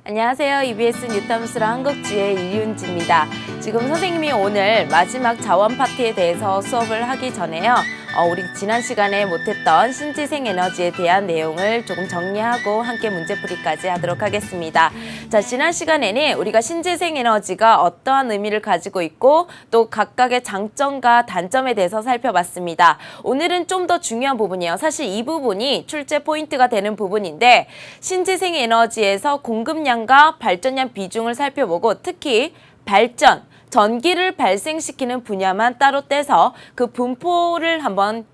안녕하세요. EBS 뉴탐스라 한국지의 이윤지입니다. 지금 선생님이 오늘 마지막 자원 파트에 대해서 수업을 하기 전에요. 우리 지난 시간에 못했던 신재생 에너지에 대한 내용을 조금 정리하고 함께 문제풀이까지 하도록 하겠습니다. 자, 지난 시간에는 우리가 신재생 에너지가 어떠한 의미를 가지고 있고 또 각각의 장점과 단점에 대해서 살펴봤습니다. 오늘은 좀 더 중요한 부분이에요. 사실 이 부분이 출제 포인트가 되는 부분인데 신재생 에너지에서 공급량과 발전량 비중을 살펴보고 특히 전기를 발생시키는 분야만 따로 떼서 그 분포를 한번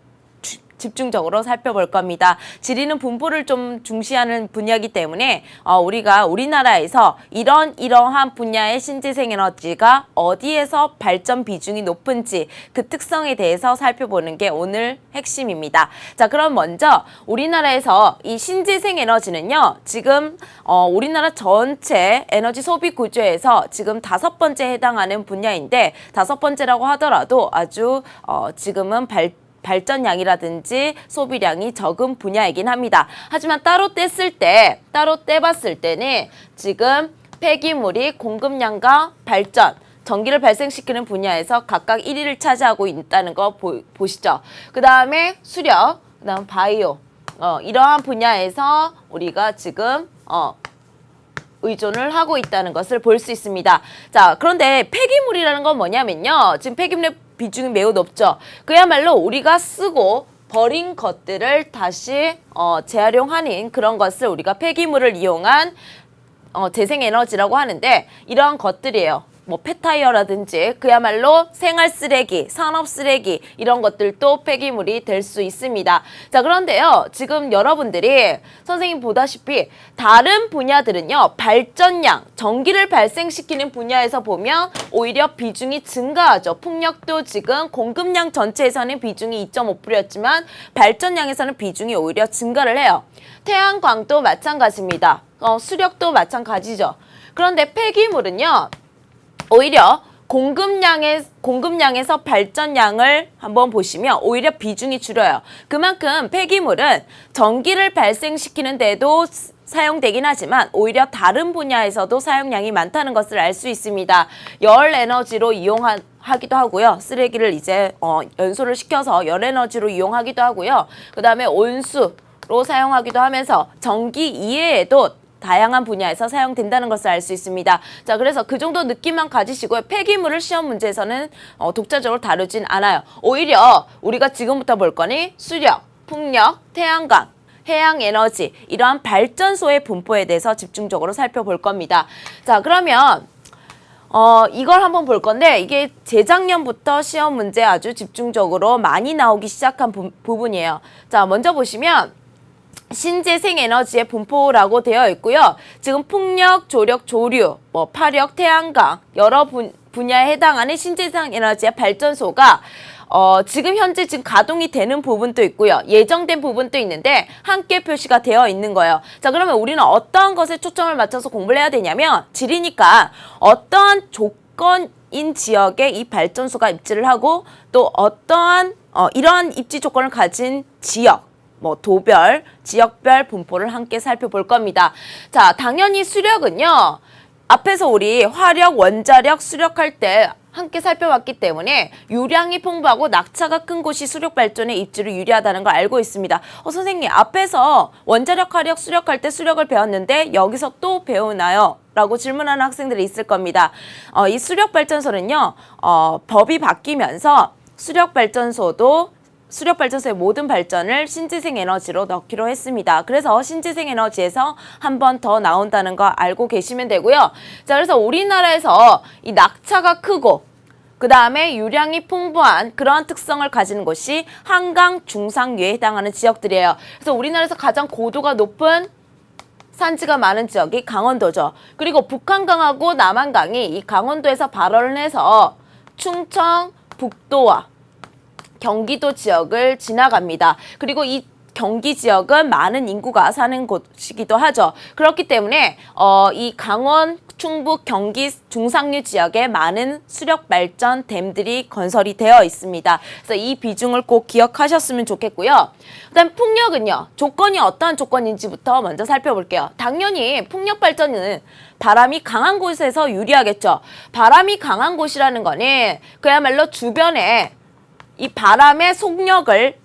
집중적으로 살펴볼 겁니다. 지리는 분포를 좀 중시하는 분야이기 때문에 우리가 우리나라에서 이러한 분야의 신재생 에너지가 어디에서 발전 비중이 높은지 그 특성에 대해서 살펴보는 게 오늘 핵심입니다. 자, 그럼 먼저 우리나라에서 이 신재생 에너지는요, 지금 우리나라 전체 에너지 소비 구조에서 지금 5번째에 해당하는 분야인데 5번째라고 하더라도 아주 지금은 발전량이라든지 소비량이 적은 분야이긴 합니다. 하지만 따로 떼봤을 때는 지금 폐기물이 공급량과 전기를 발생시키는 분야에서 각각 1위를 차지하고 있다는 거 보시죠. 그 다음에 수력, 그 다음 바이오, 이러한 분야에서 우리가 지금 의존을 하고 있다는 것을 볼 수 있습니다. 자, 그런데 폐기물이라는 건 뭐냐면요. 지금 폐기물의 비중이 매우 높죠. 그야말로 우리가 쓰고 버린 것들을 다시 재활용하는 그런 것을 우리가 폐기물을 이용한 재생에너지라고 하는데 이러한 것들이에요. 뭐 폐타이어라든지 그야말로 생활 쓰레기, 산업 쓰레기 이런 것들도 폐기물이 될 수 있습니다. 자, 그런데요. 지금 여러분들이 선생님 보다시피 다른 분야들은요. 발전량, 전기를 발생시키는 분야에서 보면 오히려 비중이 증가하죠. 풍력도 지금 공급량 전체에서는 비중이 2.5%였지만 발전량에서는 비중이 오히려 증가를 해요. 태양광도 마찬가지입니다. 수력도 마찬가지죠. 그런데 폐기물은요. 오히려 공급량에서 발전량을 한번 보시면 오히려 비중이 줄어요. 그만큼 폐기물은 전기를 발생시키는 데도 사용되긴 하지만 오히려 다른 분야에서도 사용량이 많다는 것을 알 수 있습니다. 열 에너지로 이용하기도 하고요. 쓰레기를 이제 연소를 시켜서 열 에너지로 이용하기도 하고요. 그 다음에 온수로 사용하기도 하면서 전기 이외에도 다양한 분야에서 사용된다는 것을 알 수 있습니다. 자, 그래서 그 정도 느낌만 가지시고요. 폐기물을 시험 문제에서는 독자적으로 다루진 않아요. 오히려 우리가 지금부터 볼 거니 수력, 풍력, 태양광, 해양에너지 이러한 발전소의 분포에 대해서 집중적으로 살펴볼 겁니다. 자, 그러면 이걸 한번 볼 건데 이게 재작년부터 시험 문제 아주 집중적으로 많이 나오기 시작한 부분이에요. 자, 먼저 보시면 신재생 에너지의 분포라고 되어 있고요. 지금 풍력, 조력, 조류, 파력, 태양광 여러 분야에 해당하는 신재생 에너지의 발전소가 지금 현재 가동이 되는 부분도 있고요. 예정된 부분도 있는데 함께 표시가 되어 있는 거예요. 자, 그러면 우리는 어떠한 것에 초점을 맞춰서 공부를 해야 되냐면 지리니까 어떠한 조건인 지역에 이 발전소가 입지를 하고 또 어떠한 이러한 입지 조건을 가진 지역 도별, 지역별 분포를 함께 살펴볼 겁니다. 자, 당연히 수력은요. 앞에서 우리 화력, 원자력, 수력할 때 함께 살펴봤기 때문에 유량이 풍부하고 낙차가 큰 곳이 수력 발전의 입지로 유리하다는 걸 알고 있습니다. 선생님, 앞에서 원자력, 화력, 수력할 때 수력을 배웠는데 여기서 또 배우나요? 라고 질문하는 학생들이 있을 겁니다. 이 수력 발전소는요. 법이 바뀌면서 수력 발전소의 모든 발전을 신재생 에너지로 넣기로 했습니다. 그래서 신재생 에너지에서 한 번 더 나온다는 거 알고 계시면 되고요. 자, 그래서 우리나라에서 이 낙차가 크고 그 다음에 유량이 풍부한 그러한 특성을 가지는 곳이 한강 중상류에 해당하는 지역들이에요. 그래서 우리나라에서 가장 고도가 높은 산지가 많은 지역이 강원도죠. 그리고 북한강하고 남한강이 이 강원도에서 발원을 해서 충청, 북도와 경기도 지역을 지나갑니다. 그리고 이 경기 지역은 많은 인구가 사는 곳이기도 하죠. 그렇기 때문에 이 강원, 충북, 경기 중상류 지역에 많은 수력 발전 댐들이 건설이 되어 있습니다. 그래서 이 비중을 꼭 기억하셨으면 좋겠고요. 그다음 풍력은요. 조건이 어떠한 조건인지부터 먼저 살펴볼게요. 당연히 풍력 발전은 바람이 강한 곳에서 유리하겠죠. 바람이 강한 곳이라는 거는 그야말로 주변에 이 바람의 속력을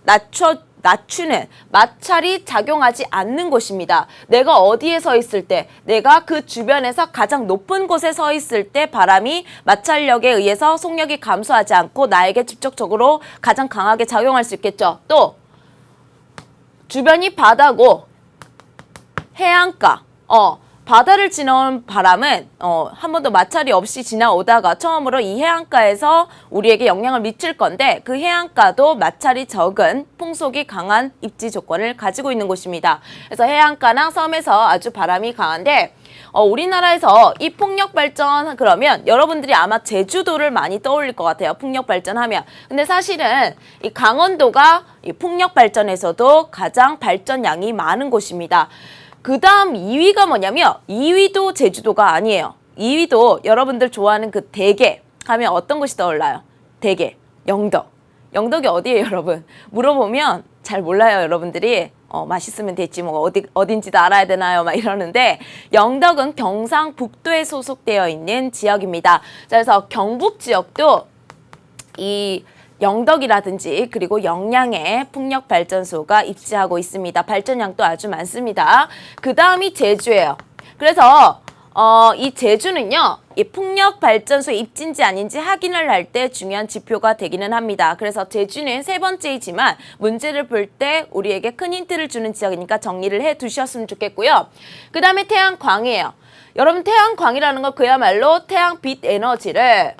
낮추는 마찰이 작용하지 않는 곳입니다. 내가 어디에 서 있을 때, 내가 그 주변에서 가장 높은 곳에 서 있을 때 바람이 마찰력에 의해서 속력이 감소하지 않고 나에게 직접적으로 가장 강하게 작용할 수 있겠죠. 또 주변이 바다고 해안가, 바다를 지나온 바람은 한 번도 마찰이 없이 지나오다가 처음으로 이 해안가에서 우리에게 영향을 미칠 건데 그 해안가도 마찰이 적은 풍속이 강한 입지 조건을 가지고 있는 곳입니다. 그래서 해안가나 섬에서 아주 바람이 강한데 우리나라에서 이 풍력 발전 그러면 여러분들이 아마 제주도를 많이 떠올릴 것 같아요. 풍력 발전하면. 근데 사실은 이 강원도가 이 풍력 발전에서도 가장 발전량이 많은 곳입니다. 그 다음 2위가 뭐냐면 2위도 제주도가 아니에요. 2위도 여러분들 좋아하는 그 대게 하면 어떤 곳이 떠올라요? 대게, 영덕. 영덕이 어디예요, 여러분? 물어보면 잘 몰라요, 여러분들이. 맛있으면 됐지 뭐 어딘지도 알아야 되나요? 막 이러는데 영덕은 경상북도에 소속되어 있는 지역입니다. 자, 그래서 경북 지역도 이 영덕이라든지 그리고 영양에 풍력발전소가 입지하고 있습니다. 발전량도 아주 많습니다. 그 다음이 제주예요. 그래서 이 제주는요, 이 풍력발전소 입지인지 아닌지 확인을 할 때 중요한 지표가 되기는 합니다. 그래서 제주는 세 번째이지만 문제를 볼 때 우리에게 큰 힌트를 주는 지역이니까 정리를 해 두셨으면 좋겠고요. 그 다음에 태양광이에요. 여러분 태양광이라는 건 그야말로 태양빛 에너지를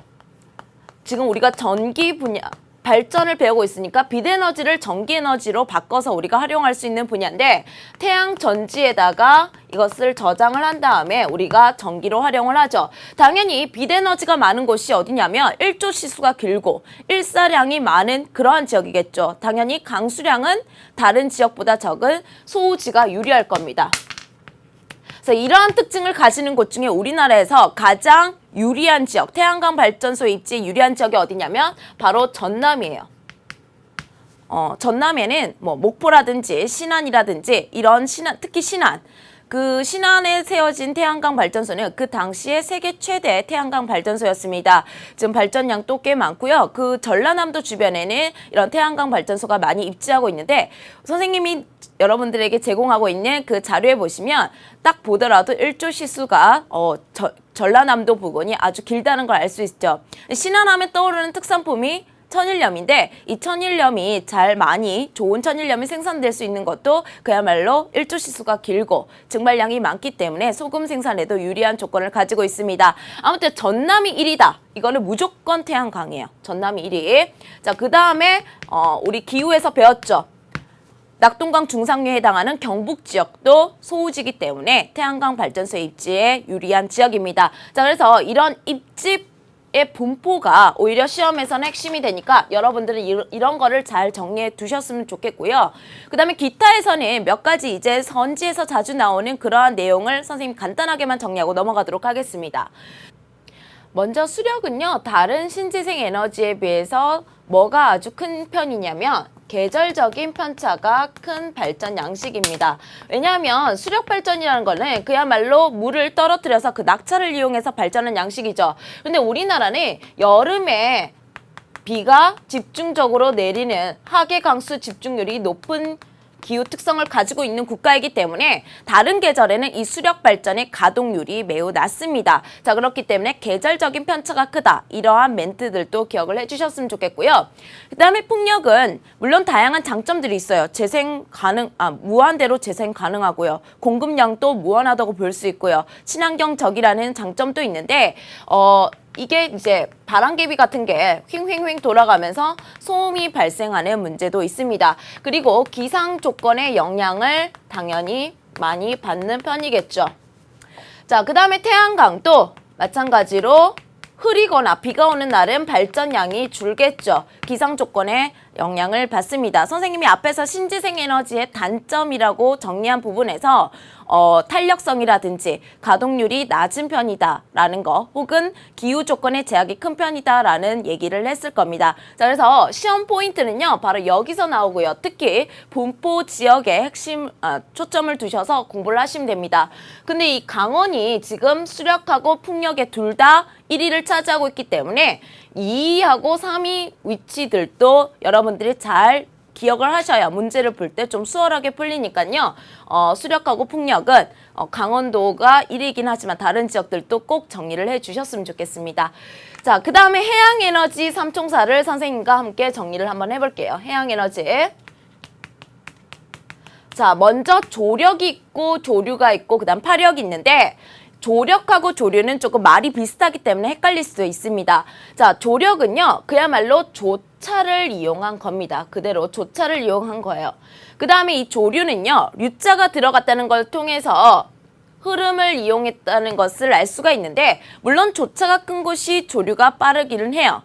지금 우리가 전기 분야 발전을 배우고 있으니까 빛에너지를 전기에너지로 바꿔서 우리가 활용할 수 있는 분야인데 태양 전지에다가 이것을 저장을 한 다음에 우리가 전기로 활용을 하죠. 당연히 빛에너지가 많은 곳이 어디냐면 일조 시수가 길고 일사량이 많은 그러한 지역이겠죠. 당연히 강수량은 다른 지역보다 적은 소우지가 유리할 겁니다. 그래서 이러한 특징을 가지는 곳 중에 우리나라에서 가장 유리한 지역, 태양광 발전소 입지에 유리한 지역이 어디냐면 바로 전남이에요. 전남에는 뭐 목포라든지 신안이라든지 이런 신안, 특히 신안, 그 신안에 세워진 태양광 발전소는 그 당시에 세계 최대 태양광 발전소였습니다. 지금 발전량도 꽤 많고요. 그 전라남도 주변에는 이런 태양광 발전소가 많이 입지하고 있는데 선생님이 여러분들에게 제공하고 있는 그 자료에 보시면 딱 보더라도 일조 시수가 전라남도 부근이 아주 길다는 걸 알 수 있죠. 신안하면 떠오르는 특산품이 천일염인데 이 천일염이 좋은 천일염이 생산될 수 있는 것도 그야말로 일조 시수가 길고 증발량이 많기 때문에 소금 생산에도 유리한 조건을 가지고 있습니다. 아무튼 전남이 1위다. 이거는 무조건 태양광이에요. 전남이 1위. 자, 그 다음에 우리 기후에서 배웠죠. 낙동강 중상류에 해당하는 경북 지역도 소우지이기 때문에 태양광 발전소 입지에 유리한 지역입니다. 자, 그래서 이런 입지의 분포가 오히려 시험에서는 핵심이 되니까 여러분들은 이런 거를 잘 정리해 두셨으면 좋겠고요. 그 다음에 기타에서는 몇 가지 이제 선지에서 자주 나오는 그러한 내용을 선생님 간단하게만 정리하고 넘어가도록 하겠습니다. 먼저 수력은요, 다른 신재생 에너지에 비해서 뭐가 아주 큰 편이냐면 계절적인 편차가 큰 발전 양식입니다. 왜냐하면 수력 발전이라는 거는 그야말로 물을 떨어뜨려서 그 낙차를 이용해서 발전하는 양식이죠. 근데 우리나라는 여름에 비가 집중적으로 내리는 하계 강수 집중률이 높은 기후 특성을 가지고 있는 국가이기 때문에 다른 계절에는 이 수력 발전의 가동률이 매우 낮습니다. 자, 그렇기 때문에 계절적인 편차가 크다. 이러한 멘트들도 기억을 해주셨으면 좋겠고요. 그 다음에 풍력은 물론 다양한 장점들이 있어요. 무한대로 재생 가능하고요. 공급량도 무한하다고 볼 수 있고요. 친환경적이라는 장점도 있는데 이게 이제 바람개비 같은 게 휑휑휑 돌아가면서 소음이 발생하는 문제도 있습니다. 그리고 기상 조건의 영향을 당연히 많이 받는 편이겠죠. 자, 그 다음에 태양광도 마찬가지로 흐리거나 비가 오는 날은 발전량이 줄겠죠. 기상 조건에 영향을 받습니다. 선생님이 앞에서 신재생 에너지의 단점이라고 정리한 부분에서 탄력성이라든지 가동률이 낮은 편이다라는 거, 혹은 기후 조건의 제약이 큰 편이다라는 얘기를 했을 겁니다. 자, 그래서 시험 포인트는요, 바로 여기서 나오고요. 특히 분포 지역에 핵심 초점을 두셔서 공부를 하시면 됩니다. 근데 이 강원이 지금 수력하고 풍력에 둘 다 1위를 차지하고 있기 때문에 2위하고 3위 위치들도 여러분들이 잘 기억을 하셔야 문제를 풀 때 좀 수월하게 풀리니까요. 수력하고 풍력은 강원도가 1위이긴 하지만 다른 지역들도 꼭 정리를 해주셨으면 좋겠습니다. 자, 그 다음에 해양에너지 삼총사를 선생님과 함께 정리를 한번 해볼게요. 해양에너지. 자, 먼저 조력이 있고 조류가 있고 그 다음 파력이 있는데, 조력하고 조류는 조금 말이 비슷하기 때문에 헷갈릴 수도 있습니다. 자, 조력은요, 그야말로 조차를 이용한 겁니다. 그대로 조차를 이용한 거예요. 그 다음에 이 조류는요, 류자가 들어갔다는 걸 통해서 흐름을 이용했다는 것을 알 수가 있는데, 물론 조차가 큰 곳이 조류가 빠르기는 해요.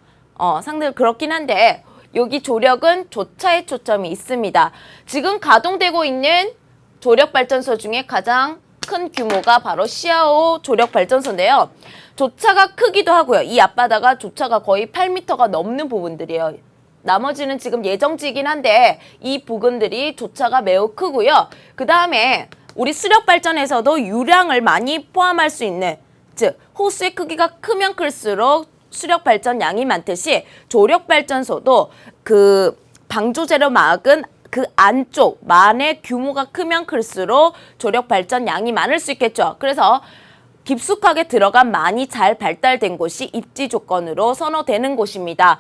상당히 그렇긴 한데, 여기 조력은 조차의 초점이 있습니다. 지금 가동되고 있는 조력발전소 중에 가장 큰 규모가 바로 시아오 조력발전소인데요. 조차가 크기도 하고요. 이 앞바다가 조차가 거의 8m가 넘는 부분들이에요. 나머지는 지금 예정지이긴 한데 이 부근들이 조차가 매우 크고요. 그 다음에 우리 수력발전에서도 유량을 많이 포함할 수 있는, 즉 호수의 크기가 크면 클수록 수력발전 양이 많듯이 조력발전소도 그 방조제로 막은 그 안쪽만의 규모가 크면 클수록 조력 발전 양이 많을 수 있겠죠. 그래서 깊숙하게 들어간 많이 잘 발달된 곳이 입지 조건으로 선호되는 곳입니다.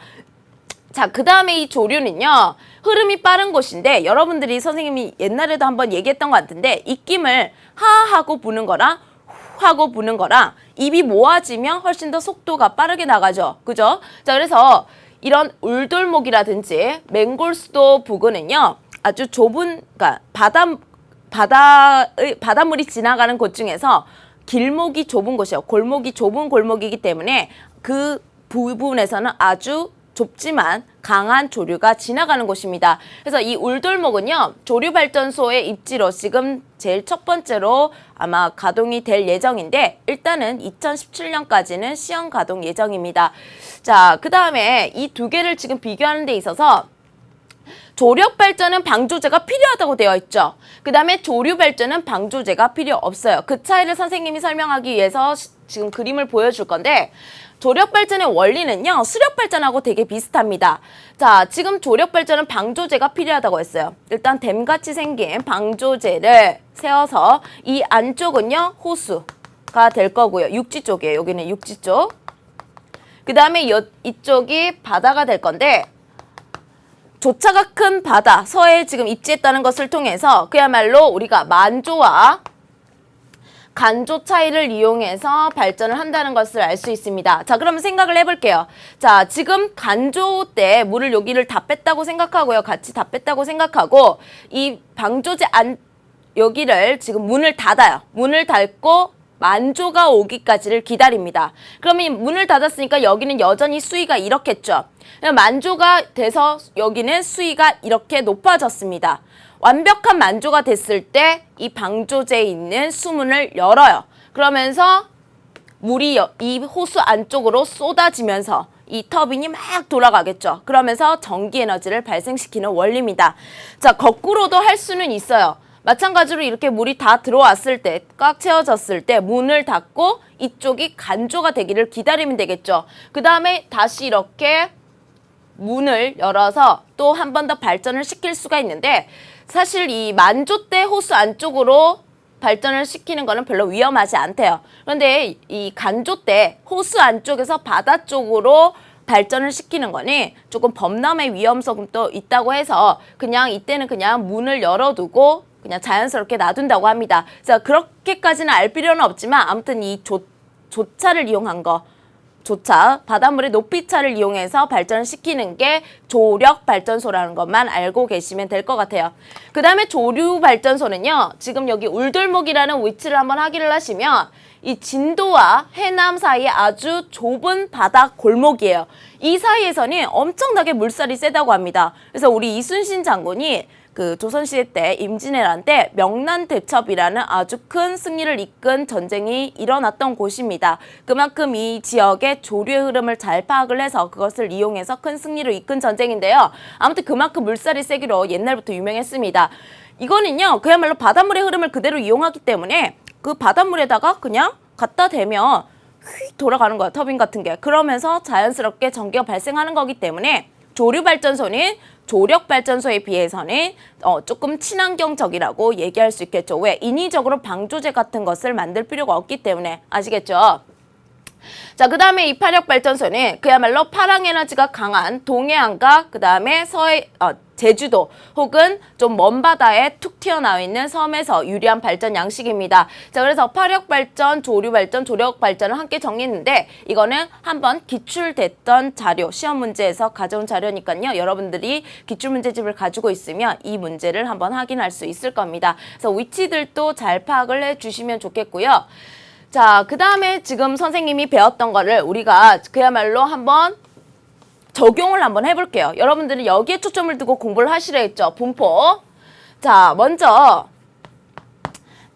자, 그 다음에 이 조류는요, 흐름이 빠른 곳인데, 여러분들이 선생님이 옛날에도 한번 얘기했던 것 같은데, 입김을 하 하고 부는 거랑 후 하고 부는 거랑 입이 모아지면 훨씬 더 속도가 빠르게 나가죠. 그죠? 자, 그래서 이런 울돌목이라든지 맹골수도 부근은요, 아주 좁은, 그러니까 바닷물이 지나가는 곳 중에서 길목이 좁은 곳이에요. 골목이 좁은 골목이기 때문에 그 부분에서는 아주 좁지만 강한 조류가 지나가는 곳입니다. 그래서 이 울돌목은요, 조류발전소의 입지로 지금 제일 첫 번째로 아마 가동이 될 예정인데, 일단은 2017년까지는 시험 가동 예정입니다. 자, 그 다음에 이 두 개를 지금 비교하는 데 있어서 조력발전은 방조제가 필요하다고 되어 있죠. 그 다음에 조류발전은 방조제가 필요 없어요. 그 차이를 선생님이 설명하기 위해서 지금 그림을 보여줄 건데, 조력발전의 원리는요, 수력발전하고 되게 비슷합니다. 자, 지금 조력발전은 방조제가 필요하다고 했어요. 일단 댐같이 생긴 방조제를 세워서 이 안쪽은요, 호수가 될 거고요. 육지 쪽이에요. 여기는 육지 쪽. 그 다음에 이쪽이 바다가 될 건데, 조차가 큰 바다, 서해에 지금 입지했다는 것을 통해서 그야말로 우리가 만조와 간조 차이를 이용해서 발전을 한다는 것을 알 수 있습니다. 자, 그러면 생각을 해볼게요. 자, 지금 간조 때 물을 여기를 다 뺐다고 생각하고요. 같이 다 뺐다고 생각하고, 이 방조제 여기를 지금 문을 닫아요. 문을 닫고 만조가 오기까지를 기다립니다. 그러면 문을 닫았으니까 여기는 여전히 수위가 이렇겠죠. 만조가 돼서 여기는 수위가 이렇게 높아졌습니다. 완벽한 만조가 됐을 때 이 방조제에 있는 수문을 열어요. 그러면서 물이 이 호수 안쪽으로 쏟아지면서 이 터빈이 막 돌아가겠죠. 그러면서 전기 에너지를 발생시키는 원리입니다. 자, 거꾸로도 할 수는 있어요. 마찬가지로 이렇게 물이 다 들어왔을 때, 꽉 채워졌을 때 문을 닫고 이쪽이 간조가 되기를 기다리면 되겠죠. 그 다음에 다시 이렇게 문을 열어서 또 한 번 더 발전을 시킬 수가 있는데, 사실 이 만조 때 호수 안쪽으로 발전을 시키는 거는 별로 위험하지 않대요. 그런데 이 간조 때 호수 안쪽에서 바다 쪽으로 발전을 시키는 거니 조금 범람의 위험성도 있다고 해서 그냥 이때는 그냥 문을 열어두고 그냥 자연스럽게 놔둔다고 합니다. 자, 그렇게까지는 알 필요는 없지만 아무튼 이 조차를 이용한 거, 조차, 바닷물의 높이차를 이용해서 발전을 시키는 게 조력 발전소라는 것만 알고 계시면 될 것 같아요. 그 다음에 조류 발전소는요, 지금 여기 울돌목이라는 위치를 한번 확인을 하시면 이 진도와 해남 사이에 아주 좁은 바다 골목이에요. 이 사이에서는 엄청나게 물살이 세다고 합니다. 그래서 우리 이순신 장군이 그 조선시대 때 임진왜란 때 명란대첩이라는 아주 큰 승리를 이끈 전쟁이 일어났던 곳입니다. 그만큼 이 지역의 조류의 흐름을 잘 파악을 해서 그것을 이용해서 큰 승리를 이끈 전쟁인데요. 아무튼 그만큼 물살이 세기로 옛날부터 유명했습니다. 이거는요, 그야말로 바닷물의 흐름을 그대로 이용하기 때문에 그 바닷물에다가 그냥 갖다 대면 휙 돌아가는 거예요. 터빈 같은 게. 그러면서 자연스럽게 전기가 발생하는 거기 때문에 조류발전소는 조력발전소에 비해서는 조금 친환경적이라고 얘기할 수 있겠죠. 왜? 인위적으로 방조제 같은 것을 만들 필요가 없기 때문에. 아시겠죠? 자, 그 다음에 이 파력발전소는 그야말로 파랑에너지가 강한 동해안과 그 다음에 제주도 혹은 좀 먼 바다에 툭 튀어나와 있는 섬에서 유리한 발전 양식입니다. 자, 그래서 파력발전, 조류발전, 조력발전을 함께 정리했는데 이거는 한번 기출됐던 자료, 시험 문제에서 가져온 자료니까요. 여러분들이 기출문제집을 가지고 있으면 이 문제를 한번 확인할 수 있을 겁니다. 그래서 위치들도 잘 파악을 해주시면 좋겠고요. 자, 그 다음에 지금 선생님이 배웠던 거를 우리가 그야말로 한번 적용을 한번 해볼게요. 여러분들은 여기에 초점을 두고 공부를 하시려 했죠. 분포. 자, 먼저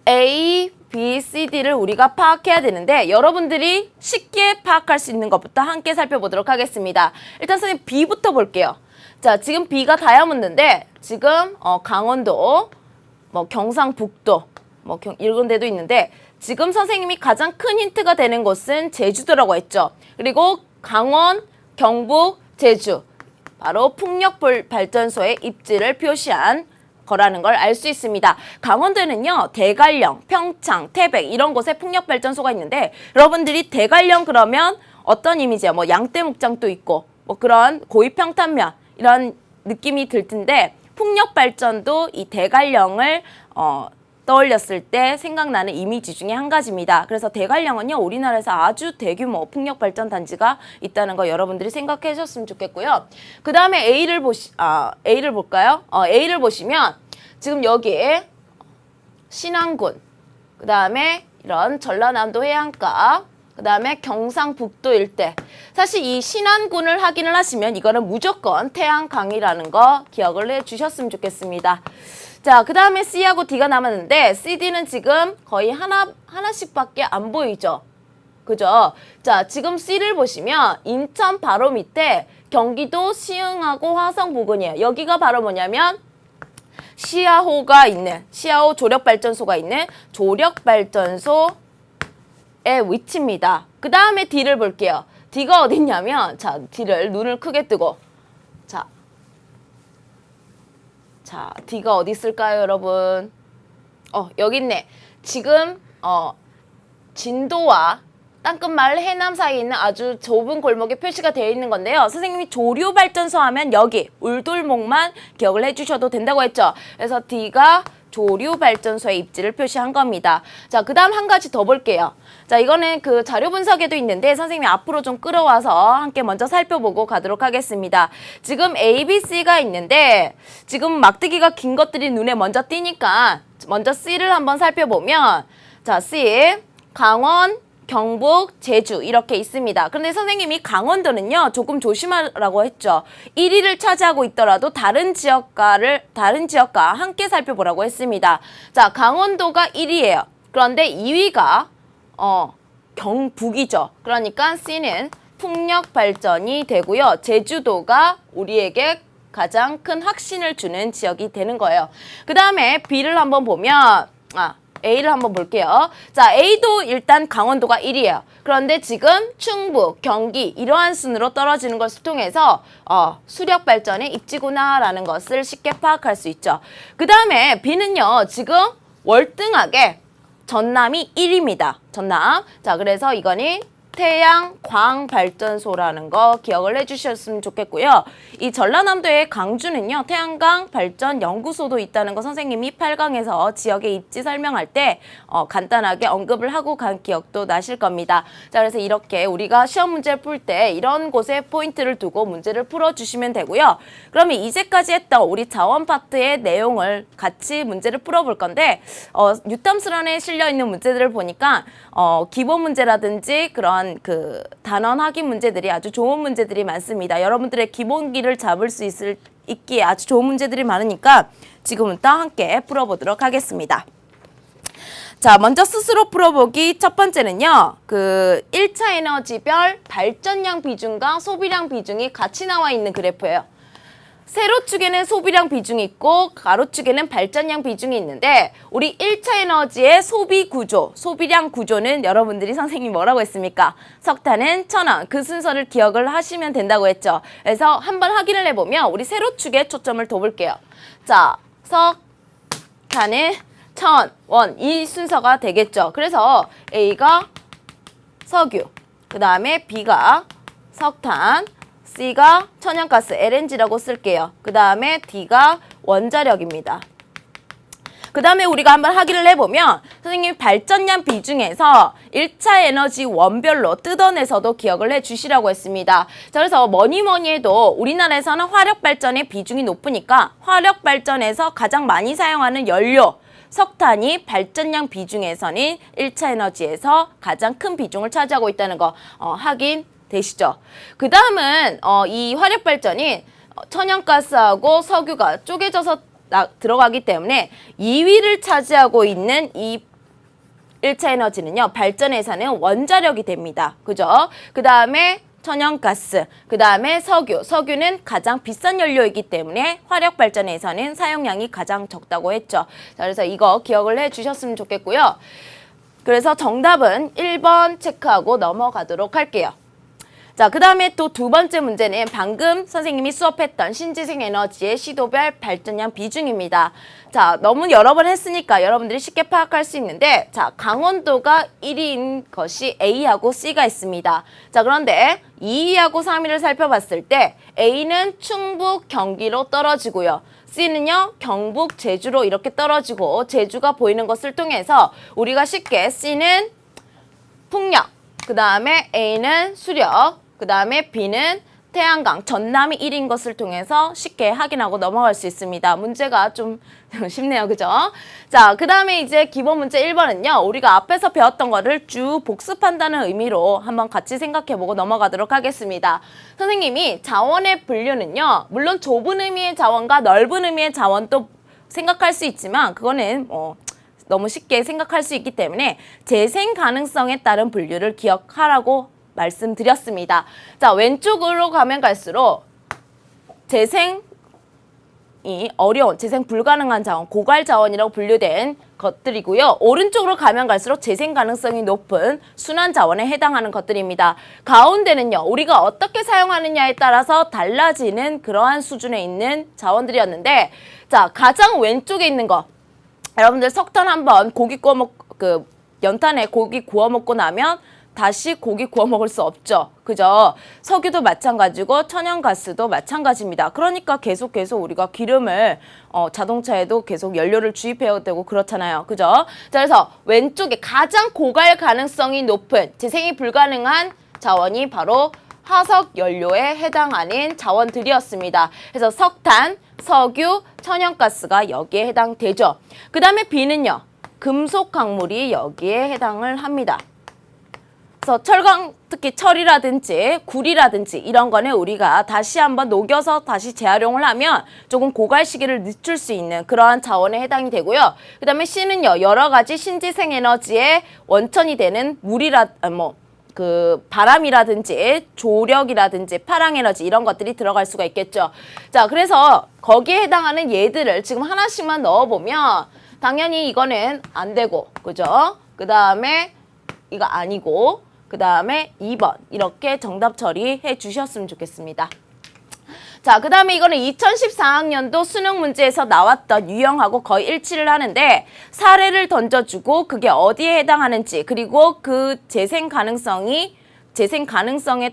A, B, C, D를 우리가 파악해야 되는데 여러분들이 쉽게 파악할 수 있는 것부터 함께 살펴보도록 하겠습니다. 일단 선생님 B부터 볼게요. 자, 지금 B가 다이아몬드인데 지금 강원도, 뭐 경상북도, 뭐 이런 데도 있는데 지금 선생님이 가장 큰 힌트가 되는 곳은 제주도라고 했죠. 그리고 강원, 경북, 제주, 바로 풍력발전소의 입지를 표시한 거라는 걸 알 수 있습니다. 강원도는요, 대관령, 평창, 태백 이런 곳에 풍력발전소가 있는데 여러분들이 대관령 그러면 어떤 이미지야? 뭐 양떼목장도 있고 뭐 그런 고위평탄면 이런 느낌이 들 텐데 풍력발전도 이 대관령을 떠올렸을 때 생각나는 이미지 중에 한 가지입니다. 그래서 대관령은요, 우리나라에서 아주 대규모 풍력발전 단지가 있다는 거 여러분들이 생각해 주셨으면 좋겠고요. 그 다음에 A를 볼까요? A를 보시면 지금 여기에 신안군, 그 다음에 이런 전라남도 해안가, 그 다음에 경상북도 일대. 사실 이 신안군을 확인을 하시면 이거는 무조건 태안강이라는 거 기억을 해 주셨으면 좋겠습니다. 자, 그 다음에 C하고 D가 남았는데 C, D는 지금 거의 하나씩밖에 안 보이죠? 그죠? 자, 지금 C를 보시면 인천 바로 밑에 경기도 시흥하고 화성 부근이에요. 여기가 바로 뭐냐면 시야호가 있는, 시야호 조력발전소가 있는 조력발전소의 위치입니다. 그 다음에 D를 볼게요. D가 어딨냐면, 자, D를 눈을 크게 뜨고, 자, D가 어디 있을까요, 여러분? 여기 있네. 지금 진도와 땅끝마을 해남 사이에 있는 아주 좁은 골목에 표시가 되어 있는 건데요. 선생님이 조류발전소 하면 여기 울돌목만 기억을 해주셔도 된다고 했죠. 그래서 D가 조류발전소의 입지를 표시한 겁니다. 자, 그 다음 한 가지 더 볼게요. 자, 이거는 그 자료 분석에도 있는데 선생님이 앞으로 좀 끌어와서 함께 먼저 살펴보고 가도록 하겠습니다. 지금 A, B, C가 있는데 지금 막대기가 긴 것들이 눈에 먼저 띄니까 먼저 C를 한번 살펴보면 자, C, 강원, 경북, 제주 이렇게 있습니다. 그런데 선생님이 강원도는요, 조금 조심하라고 했죠. 1위를 차지하고 있더라도 다른 지역과 함께 살펴보라고 했습니다. 자, 강원도가 1위예요. 그런데 2위가 경북이죠. 그러니까 C는 풍력 발전이 되고요. 제주도가 우리에게 가장 큰 확신을 주는 지역이 되는 거예요. 그 다음에 B를 한번 보면 A를 한번 볼게요. 자, A도 일단 강원도가 1위예요. 그런데 지금 충북, 경기 이러한 순으로 떨어지는 것을 통해서 수력 발전의 입지구나라는 것을 쉽게 파악할 수 있죠. 그 다음에 B는요, 지금 월등하게 전남이 1위입니다. 전남. 자, 그래서 이거는 태양광발전소라는 거 기억을 해주셨으면 좋겠고요. 이 전라남도의 강주는요, 태양광 발전 연구소도 있다는 거 선생님이 8강에서 지역의 입지 설명할 때 간단하게 언급을 하고 간 기억도 나실 겁니다. 자, 그래서 이렇게 우리가 시험 문제를 풀 때 이런 곳에 포인트를 두고 문제를 풀어주시면 되고요. 그러면 이제까지 했던 우리 자원 파트의 내용을 같이 문제를 풀어볼 건데 유탐수란에 실려있는 문제들을 보니까 기본 문제라든지 그런 단원 확인 문제들이 아주 좋은 문제들이 많습니다. 여러분들의 기본기를 잡을 수 있기에 아주 좋은 문제들이 많으니까 지금부터 함께 풀어보도록 하겠습니다. 자, 먼저 스스로 풀어보기 첫 번째는요. 그 1차 에너지별 발전량 비중과 소비량 비중이 같이 나와 있는 그래프예요. 세로축에는 소비량 비중이 있고 가로축에는 발전량 비중이 있는데 우리 1차 에너지의 소비 구조, 소비량 구조는 여러분들이 선생님이 뭐라고 했습니까? 석탄은 1000원, 그 순서를 기억을 하시면 된다고 했죠. 그래서 한번 확인을 해보면 우리 세로축에 초점을 둬볼게요. 자, 석탄은 1000원, 이 순서가 되겠죠. 그래서 A가 석유, 그 다음에 B가 석탄, C가 천연가스, LNG라고 쓸게요. 그 다음에 D가 원자력입니다. 그 다음에 우리가 한번 확인을 해보면 선생님이 발전량 비중에서 1차 에너지 원별로 뜯어내서도 기억을 해주시라고 했습니다. 자, 그래서 뭐니 해도 우리나라에서는 화력발전의 비중이 높으니까 화력발전에서 가장 많이 사용하는 연료, 석탄이 발전량 비중에서는 1차 에너지에서 가장 큰 비중을 차지하고 있다는 거 확인되시죠? 그 다음은 이 화력발전이 천연가스하고 석유가 쪼개져서 들어가기 때문에 2위를 차지하고 있는 이 1차 에너지는요. 발전에서는 원자력이 됩니다. 그죠? 그 다음에 천연가스, 그 다음에 석유. 석유는 가장 비싼 연료이기 때문에 화력발전에서는 사용량이 가장 적다고 했죠. 자, 그래서 이거 기억을 해주셨으면 좋겠고요. 그래서 정답은 1번 체크하고 넘어가도록 할게요. 자, 그 다음에 또 두 번째 문제는 방금 선생님이 수업했던 신재생 에너지의 시도별 발전량 비중입니다. 자, 너무 여러 번 했으니까 여러분들이 쉽게 파악할 수 있는데, 자, 강원도가 1위인 것이 A하고 C가 있습니다. 자, 그런데 2위하고 3위를 살펴봤을 때 A는 충북, 경기로 떨어지고요. C는요, 경북, 제주로 이렇게 떨어지고 제주가 보이는 것을 통해서 우리가 쉽게 C는 풍력, 그 다음에 A는 수력, 그 다음에 B는 태양광, 전남이 1인 것을 통해서 쉽게 확인하고 넘어갈 수 있습니다. 문제가 좀 쉽네요. 그죠? 자, 그 다음에 이제 기본 문제 1번은요. 우리가 앞에서 배웠던 거를 쭉 복습한다는 의미로 한번 같이 생각해보고 넘어가도록 하겠습니다. 선생님이 자원의 분류는요. 물론 좁은 의미의 자원과 넓은 의미의 자원도 생각할 수 있지만 그거는 너무 쉽게 생각할 수 있기 때문에 재생 가능성에 따른 분류를 기억하라고 말씀드렸습니다. 자, 왼쪽으로 가면 갈수록 재생이 어려운, 재생 불가능한 자원, 고갈 자원이라고 분류된 것들이고요. 오른쪽으로 가면 갈수록 재생 가능성이 높은 순환 자원에 해당하는 것들입니다. 가운데는요, 우리가 어떻게 사용하느냐에 따라서 달라지는 그러한 수준에 있는 자원들이었는데, 자, 가장 왼쪽에 있는 거, 여러분들 석탄 한번 고기 구워 연탄에 고기 구워 먹고 나면 다시 고기 구워 먹을 수 없죠. 그죠? 석유도 마찬가지고 천연가스도 마찬가지입니다. 그러니까 계속 우리가 기름을 자동차에도 계속 연료를 주입해야 되고 그렇잖아요. 그죠? 자, 그래서 왼쪽에 가장 고갈 가능성이 높은 재생이 불가능한 자원이 바로 화석 연료에 해당하는 자원들이었습니다. 그래서 석탄, 석유, 천연가스가 여기에 해당되죠. 그 다음에 B는요. 금속 강물이 여기에 해당을 합니다. 그래서 철강, 특히 철이라든지 구리라든지 이런 거는 우리가 다시 한번 녹여서 다시 재활용을 하면 조금 고갈 시기를 늦출 수 있는 그러한 자원에 해당이 되고요. 그 다음에 C는요. 여러 가지 신재생 에너지의 원천이 되는 바람이라든지 조력이라든지 파랑에너지 이런 것들이 들어갈 수가 있겠죠. 자, 그래서 거기에 해당하는 얘들을 지금 하나씩만 넣어보면 당연히 이거는 안 되고, 그죠? 그 다음에 이거 아니고, 그 다음에 2번 이렇게 정답 처리해 주셨으면 좋겠습니다. 자, 그 다음에 이거는 2014학년도 수능 문제에서 나왔던 유형하고 거의 일치를 하는데 사례를 던져주고 그게 어디에 해당하는지 그리고 그 재생 가능성에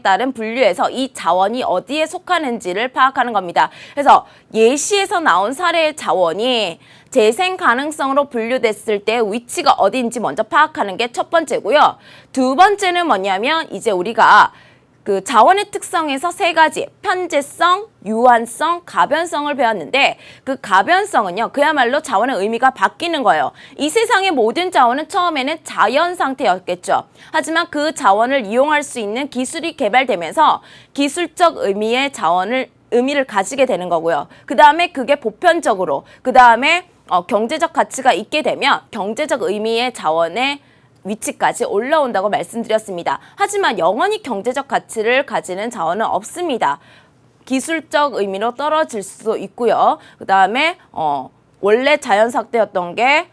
따른 분류에서 이 자원이 어디에 속하는지를 파악하는 겁니다. 그래서 예시에서 나온 사례의 자원이 재생 가능성으로 분류됐을 때 위치가 어디인지 먼저 파악하는 게 첫 번째고요. 두 번째는 뭐냐면 이제 우리가 그 자원의 특성에서 세 가지 편재성, 유한성, 가변성을 배웠는데 그 가변성은요. 그야말로 자원의 의미가 바뀌는 거예요. 이 세상의 모든 자원은 처음에는 자연 상태였겠죠. 하지만 그 자원을 이용할 수 있는 기술이 개발되면서 기술적 의미의 자원을 의미를 가지게 되는 거고요. 그 다음에 그게 보편적으로, 그 다음에 경제적 가치가 있게 되면 경제적 의미의 자원의 위치까지 올라온다고 말씀드렸습니다. 하지만 영원히 경제적 가치를 가지는 자원은 없습니다. 기술적 의미로 떨어질 수도 있고요. 그 다음에 원래 자연삭대였던 게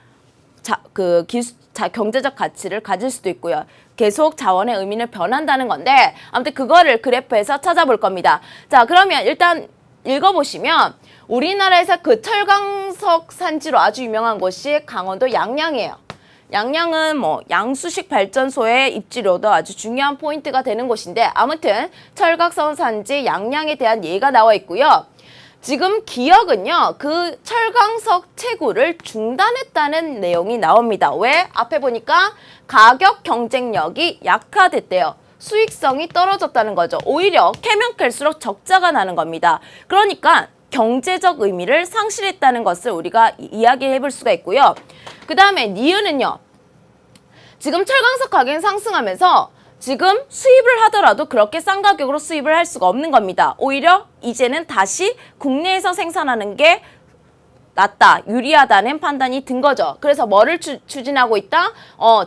경제적 가치를 가질 수도 있고요. 계속 자원의 의미는 변한다는 건데 아무튼 그거를 그래프에서 찾아볼 겁니다. 자, 그러면 일단 읽어보시면 우리나라에서 그 철강석 산지로 아주 유명한 곳이 강원도 양양이에요. 양양은 뭐 양수식 발전소의 입지로도 아주 중요한 포인트가 되는 곳인데 아무튼 철강석 산지 양양에 대한 예가 나와 있고요. 지금 기역은요, 그 철강석 채굴을 중단했다는 내용이 나옵니다. 왜? 앞에 보니까 가격 경쟁력이 약화됐대요. 수익성이 떨어졌다는 거죠. 오히려 캐면 캘수록 적자가 나는 겁니다. 그러니까 경제적 의미를 상실했다는 것을 우리가 이야기해 볼 수가 있고요. 그 다음에 니은은요, 지금 철강석 가격이 상승하면서 지금 수입을 하더라도 그렇게 싼 가격으로 수입을 할 수가 없는 겁니다. 오히려 이제는 다시 국내에서 생산하는 게 낫다, 유리하다는 판단이 든 거죠. 그래서 뭐를 추진하고 있다?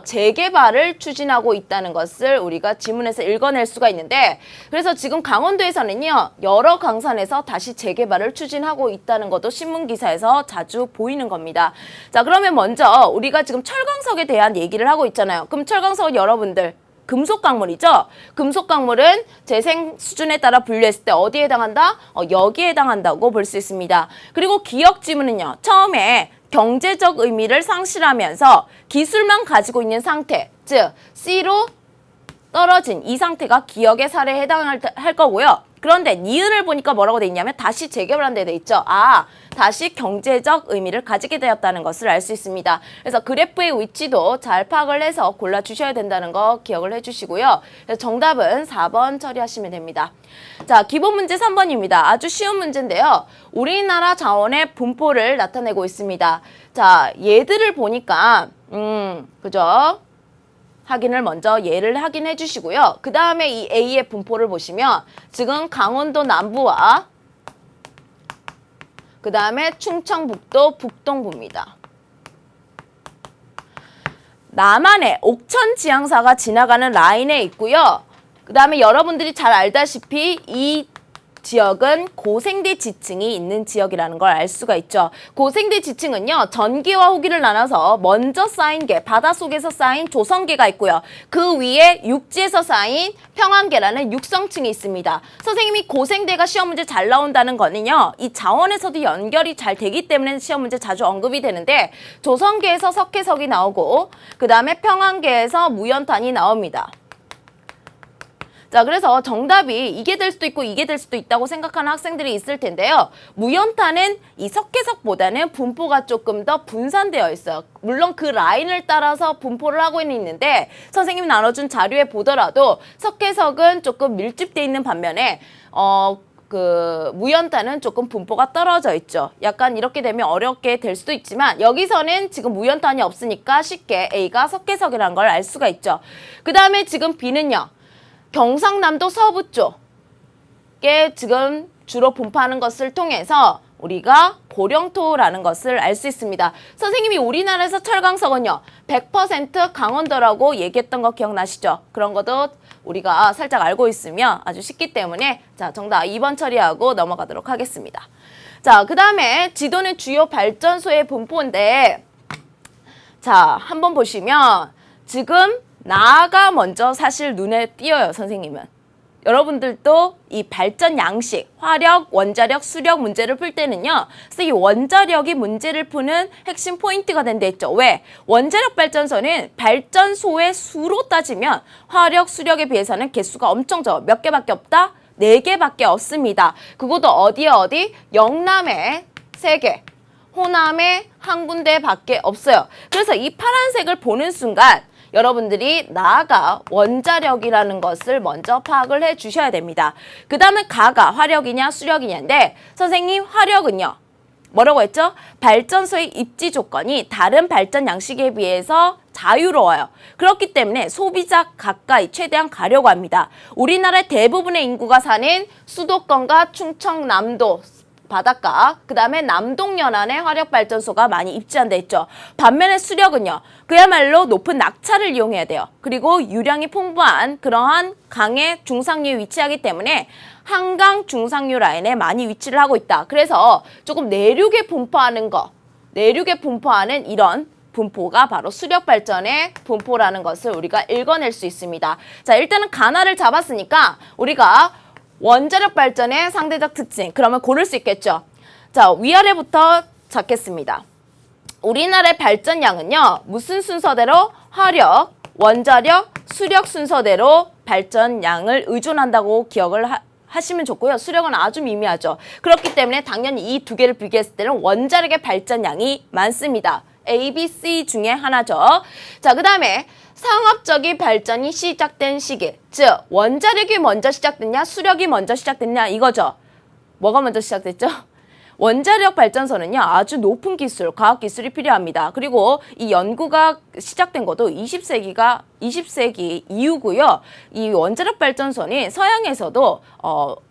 재개발을 추진하고 있다는 것을 우리가 지문에서 읽어낼 수가 있는데 그래서 지금 강원도에서는요, 여러 강산에서 다시 재개발을 추진하고 있다는 것도 신문기사에서 자주 보이는 겁니다. 자, 그러면 먼저 우리가 지금 철강석에 대한 얘기를 하고 있잖아요. 그럼 철강석은 여러분들 금속 광물이죠. 금속 광물은 재생 수준에 따라 분류했을 때 어디에 해당한다? 여기에 해당한다고 볼 수 있습니다. 그리고 기역 지문은요, 처음에 경제적 의미를 상실하면서 기술만 가지고 있는 상태, 즉 C로 떨어진 이 상태가 기역의 사례에 해당할 거고요. 그런데 니은을 보니까 뭐라고 돼 있냐면 다시 재개발한 데 돼 있죠. 다시 경제적 의미를 가지게 되었다는 것을 알 수 있습니다. 그래서 그래프의 위치도 잘 파악을 해서 골라주셔야 된다는 거 기억을 해주시고요. 그래서 정답은 4번 처리하시면 됩니다. 자, 기본 문제 3번입니다. 아주 쉬운 문제인데요. 우리나라 자원의 분포를 나타내고 있습니다. 자, 얘들을 보니까 그죠? 확인을 먼저 예를 확인해 주시고요. 그 다음에 이 A의 분포를 보시면 지금 강원도 남부와 그 다음에 충청북도 북동부입니다. 남한의 옥천 지향사가 지나가는 라인에 있고요. 그 다음에 여러분들이 잘 알다시피 이 지역은 고생대 지층이 있는 지역이라는 걸 알 수가 있죠. 고생대 지층은요, 전기와 후기를 나눠서 먼저 쌓인 게 바닷속에서 쌓인 조성계가 있고요. 그 위에 육지에서 쌓인 평안계라는 육성층이 있습니다. 선생님이 고생대가 시험 문제 잘 나온다는 거는요, 이 자원에서도 연결이 잘 되기 때문에 시험 문제 자주 언급이 되는데 조성계에서 석회석이 나오고 그 다음에 평안계에서 무연탄이 나옵니다. 자, 그래서 정답이 이게 될 수도 있고 이게 될 수도 있다고 생각하는 학생들이 있을 텐데요. 무연탄은 이 석회석보다는 분포가 조금 더 분산되어 있어요. 물론 그 라인을 따라서 분포를 하고 있는데 선생님이 나눠준 자료에 보더라도 석회석은 조금 밀집되어 있는 반면에 무연탄은 조금 분포가 떨어져 있죠. 약간 이렇게 되면 어렵게 될 수도 있지만 여기서는 지금 무연탄이 없으니까 쉽게 A가 석회석이라는 걸 알 수가 있죠. 그 다음에 지금 B는요. 경상남도 서부 쪽에 지금 주로 분포하는 것을 통해서 우리가 고령토라는 것을 알 수 있습니다. 선생님이 우리나라에서 철강석은요 100% 강원도라고 얘기했던 거 기억나시죠? 그런 것도 우리가 살짝 알고 있으면 아주 쉽기 때문에 자, 정답 2번 처리하고 넘어가도록 하겠습니다. 자, 그 다음에 지도는 주요 발전소의 분포인데 자, 한번 보시면 지금 나가 먼저 사실 눈에 띄어요, 선생님은. 여러분들도 이 발전 양식, 화력, 원자력, 수력 문제를 풀 때는요. 그래서 이 원자력이 문제를 푸는 핵심 포인트가 된다 했죠. 왜? 원자력 발전소는 발전소의 수로 따지면 화력, 수력에 비해서는 개수가 엄청 적어. 몇 개밖에 없다? 4개밖에 없습니다. 그것도 어디? 영남에 3개, 호남에 1군데밖에 없어요. 그래서 이 파란색을 보는 순간 여러분들이 나가 원자력이라는 것을 먼저 파악을 해 주셔야 됩니다. 그 다음에 가가 화력이냐 수력이냐인데 선생님 화력은요. 뭐라고 했죠? 발전소의 입지 조건이 다른 발전 양식에 비해서 자유로워요. 그렇기 때문에 소비자 가까이 최대한 가려고 합니다. 우리나라의 대부분의 인구가 사는 수도권과 충청남도 바닷가, 그 다음에 남동 연안에 화력발전소가 많이 입지한 데 있죠. 반면에 수력은요, 그야말로 높은 낙차를 이용해야 돼요. 그리고 유량이 풍부한 그러한 강의 중상류에 위치하기 때문에 한강 중상류 라인에 많이 위치를 하고 있다. 그래서 조금 내륙에 분포하는 내륙에 분포하는 이런 분포가 바로 수력발전의 분포라는 것을 우리가 읽어낼 수 있습니다. 자, 일단은 가나를 잡았으니까 우리가 원자력 발전의 상대적 특징, 그러면 고를 수 있겠죠. 자, 위아래부터 잡겠습니다. 우리나라의 발전량은요, 무슨 순서대로? 화력, 원자력, 수력 순서대로 발전량을 의존한다고 기억을 하시면 좋고요. 수력은 아주 미미하죠. 그렇기 때문에 당연히 이 두 개를 비교했을 때는 원자력의 발전량이 많습니다. A, B, C 중에 하나죠. 자, 그 다음에 상업적인 발전이 시작된 시기, 즉 원자력이 먼저 시작됐냐 수력이 먼저 시작됐냐 이거죠. 뭐가 먼저 시작됐죠? 원자력 발전소는요, 아주 높은 기술, 과학기술이 필요합니다. 그리고 이 연구가 시작된 것도 20세기 이후고요. 이 원자력 발전소는 서양에서도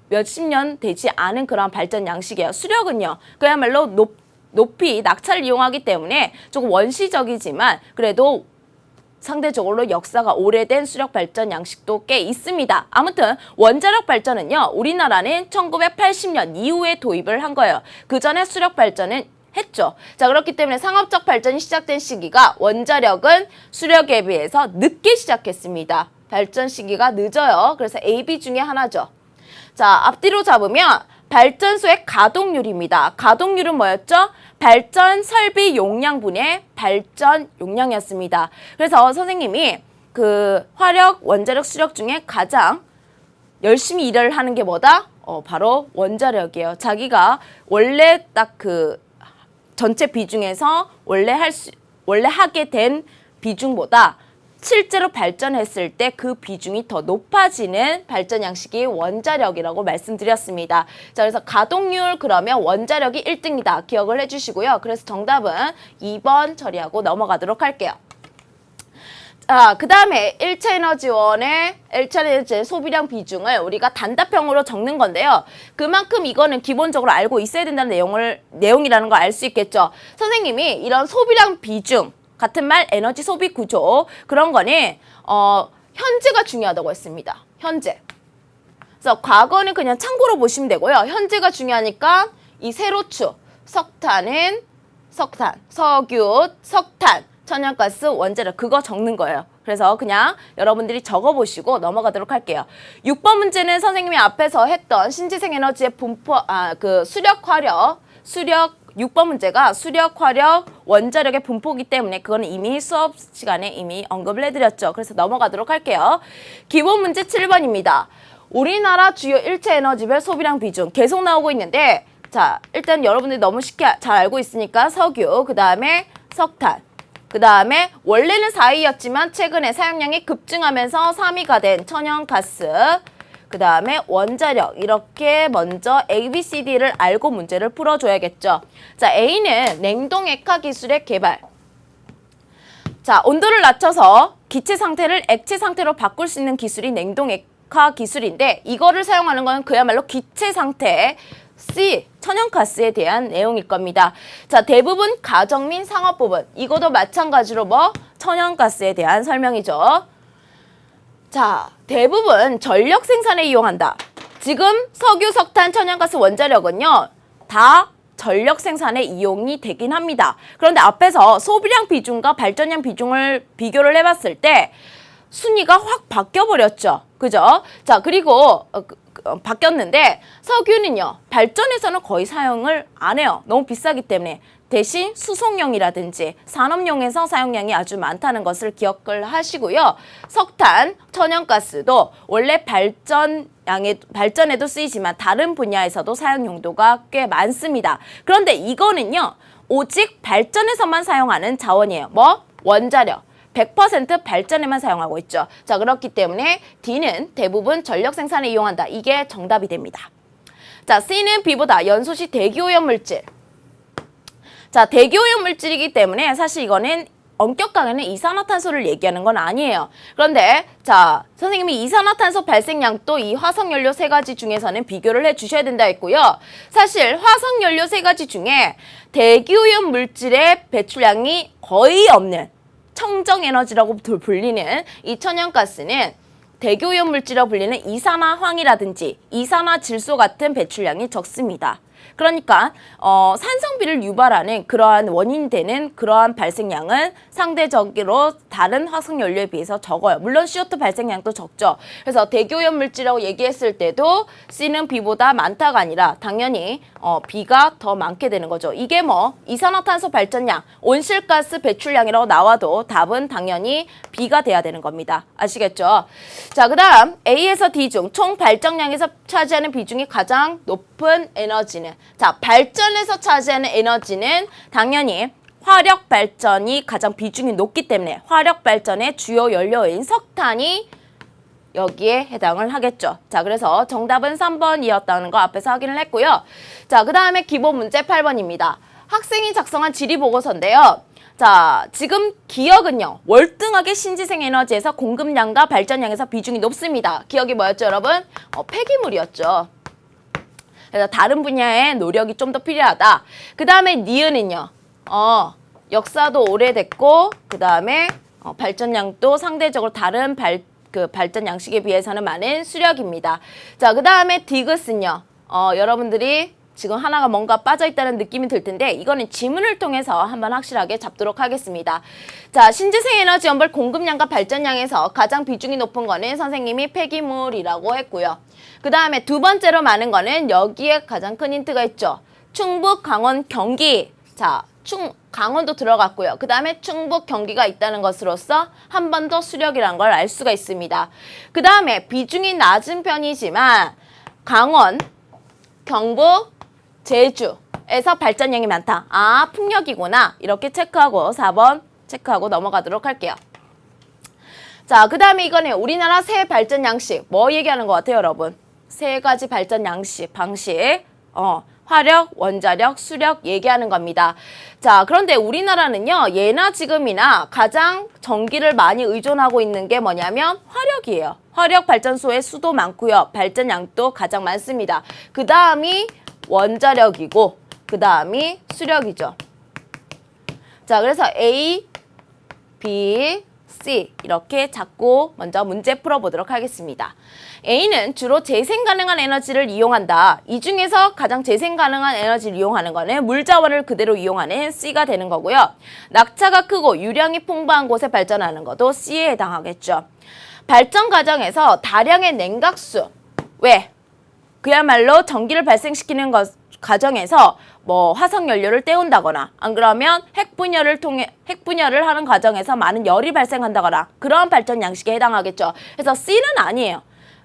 몇십 년 되지 않은 그런 발전 양식이에요. 수력은요, 그야말로 높이 낙차를 이용하기 때문에 조금 원시적이지만 그래도 상대적으로 역사가 오래된 수력 발전 양식도 꽤 있습니다. 아무튼 원자력 발전은요, 우리나라는 1980년 이후에 도입을 한 거예요. 그 전에 수력 발전은 했죠. 자, 그렇기 때문에 상업적 발전이 시작된 시기가 원자력은 수력에 비해서 늦게 시작했습니다. 발전 시기가 늦어요. 그래서 A, B 중에 하나죠. 자, 앞뒤로 잡으면 발전소의 가동률입니다. 가동률은 뭐였죠? 발전 설비 용량분의 발전 용량이었습니다. 그래서 선생님이 그 화력, 원자력, 수력 중에 가장 열심히 일을 하는 게 뭐다? 바로 원자력이에요. 자기가 원래 딱 그 전체 비중에서 원래 하게 된 비중보다 실제로 발전했을 때 그 비중이 더 높아지는 발전 양식이 원자력이라고 말씀드렸습니다. 자, 그래서 가동률 그러면 원자력이 1등이다. 기억을 해주시고요. 그래서 정답은 2번 처리하고 넘어가도록 할게요. 자, 그 다음에 1차 에너지원의 1차 에너지 소비량 비중을 우리가 단답형으로 적는 건데요. 그만큼 이거는 기본적으로 알고 있어야 된다는 내용이라는 걸 알 수 있겠죠. 선생님이 이런 소비량 비중 같은 말 에너지 소비 구조 그런 거는 현재가 중요하다고 했습니다. 현재. 그래서 과거는 그냥 참고로 보시면 되고요. 현재가 중요하니까 이 세로축 석탄은 석탄, 석유, 석탄, 천연가스, 원자력 그거 적는 거예요. 그래서 그냥 여러분들이 적어보시고 넘어가도록 할게요. 6번 문제는 선생님이 앞에서 했던 신재생 에너지의 분포, 수력, 화력, 6번 문제가 수력, 화력, 원자력의 분포이기 때문에 그거는 이미 수업 시간에 이미 언급을 해드렸죠. 그래서 넘어가도록 할게요. 기본 문제 7번입니다. 우리나라 주요 일체 에너지별 소비량 비중 계속 나오고 있는데 자, 일단 여러분들이 너무 쉽게 잘 알고 있으니까 석유, 그 다음에 석탄, 그 다음에 원래는 4위였지만 최근에 사용량이 급증하면서 3위가 된 천연가스, 그 다음에 원자력 이렇게 먼저 A, B, C, D를 알고 문제를 풀어줘야겠죠. 자, A는 냉동액화 기술의 개발. 자, 온도를 낮춰서 기체 상태를 액체 상태로 바꿀 수 있는 기술이 냉동액화 기술인데 이거를 사용하는 건 그야말로 기체 상태 C, 천연가스에 대한 내용일 겁니다. 자, 대부분 가정 및 상업 부분 이것도 마찬가지로 천연가스에 대한 설명이죠. 자, 대부분 전력 생산에 이용한다. 지금 석유, 석탄, 천연가스, 원자력은요 다 전력 생산에 이용이 되긴 합니다. 그런데 앞에서 소비량 비중과 발전량 비중을 비교를 해봤을 때 순위가 확 바뀌어버렸죠. 그죠? 자, 그리고 바뀌었는데 석유는요 발전에서는 거의 사용을 안 해요. 너무 비싸기 때문에. 대신 수송용이라든지 산업용에서 사용량이 아주 많다는 것을 기억을 하시고요. 석탄, 천연가스도 원래 발전에도 쓰이지만 다른 분야에서도 사용 용도가 꽤 많습니다. 그런데 이거는요 오직 발전에서만 사용하는 자원이에요. 원자력. 100% 발전에만 사용하고 있죠. 자, 그렇기 때문에 D는 대부분 전력 생산에 이용한다. 이게 정답이 됩니다. 자, C는 B보다 연소시 대기오염 물질. 자, 대기오염 물질이기 때문에 사실 이거는 엄격하게는 이산화탄소를 얘기하는 건 아니에요. 그런데 자, 선생님이 이산화탄소 발생량도 이 화석연료 세 가지 중에서는 비교를 해주셔야 된다 했고요. 사실 화석연료 세 가지 중에 대기오염 물질의 배출량이 거의 없는 청정에너지라고 불리는 이 천연가스는 대기오염 물질이라고 불리는 이산화황이라든지 이산화질소 같은 배출량이 적습니다. 그러니까 산성비를 유발하는 그러한 원인이 되는 그러한 발생량은 상대적으로 다른 화석연료에 비해서 적어요. 물론 CO2 발생량도 적죠. 그래서 대기오염 물질이라고 얘기했을 때도 C는 B보다 많다가 아니라 당연히 B가 더 많게 되는 거죠. 이게 뭐 이산화탄소 발전량, 온실가스 배출량이라고 나와도 답은 당연히 B가 돼야 되는 겁니다. 아시겠죠? 자, 그 다음 A에서 D 중 총 발전량에서 차지하는 비중이 가장 높은 에너지는, 자, 발전에서 차지하는 에너지는 당연히 화력 발전이 가장 비중이 높기 때문에 화력 발전의 주요 연료인 석탄이 여기에 해당을 하겠죠. 자, 그래서 정답은 3번이었다는 거 앞에서 확인을 했고요. 자, 그 다음에 기본 문제 8번입니다. 학생이 작성한 지리보고서인데요. 자, 지금 기억은요. 월등하게 신재생 에너지에서 공급량과 발전량에서 비중이 높습니다. 기억이 뭐였죠, 여러분? 폐기물이었죠. 그래서 다른 분야의 노력이 좀 더 필요하다. 그 다음에 니은은요. 역사도 오래됐고 그 다음에 발전량도 상대적으로 다른 발전 양식에 비해서는 많은 수력입니다. 자, 그 다음에 디귿은요. 여러분들이 지금 하나가 뭔가 빠져있다는 느낌이 들 텐데 이거는 지문을 통해서 한번 확실하게 잡도록 하겠습니다. 자, 신재생 에너지 연벌 공급량과 발전량에서 가장 비중이 높은 거는 선생님이 폐기물이라고 했고요. 그 다음에 두 번째로 많은 거는 여기에 가장 큰 힌트가 있죠. 충북, 강원, 경기. 자, 강원도 들어갔고요. 그 다음에 충북, 경기가 있다는 것으로서 한 번 더 수력이란 걸 알 수가 있습니다. 그 다음에 비중이 낮은 편이지만 강원, 경북, 제주에서 발전량이 많다. 아, 풍력이구나. 이렇게 체크하고 4번 체크하고 넘어가도록 할게요. 자, 그 다음에 이거는 우리나라 새 발전 양식. 뭐 얘기하는 것 같아요, 여러분? 세 가지 발전 양식, 방식. 화력, 원자력, 수력 얘기하는 겁니다. 자, 그런데 우리나라는요, 예나 지금이나 가장 전기를 많이 의존하고 있는 게 뭐냐면 화력이에요. 화력 발전소의 수도 많고요. 발전량도 가장 많습니다. 그 다음이 원자력이고 그 다음이 수력이죠. 자, 그래서 A, B, C 이렇게 잡고 먼저 문제 풀어보도록 하겠습니다. A는 주로 재생 가능한 에너지를 이용한다. 이 중에서 가장 재생 가능한 에너지를 이용하는 거는 물자원을 그대로 이용하는 C가 되는 거고요. 낙차가 크고 유량이 풍부한 곳에 발전하는 것도 C에 해당하겠죠. 발전 과정에서 다량의 냉각수. 왜? 그야말로 전기를 발생시키는 과정에서 뭐 화석연료를 때운다거나 안 그러면 핵분열을 하는 과정에서 많은 열이 발생한다거나 그러한 발전 양식에 해당하겠죠. 그래서 C는 아니에요.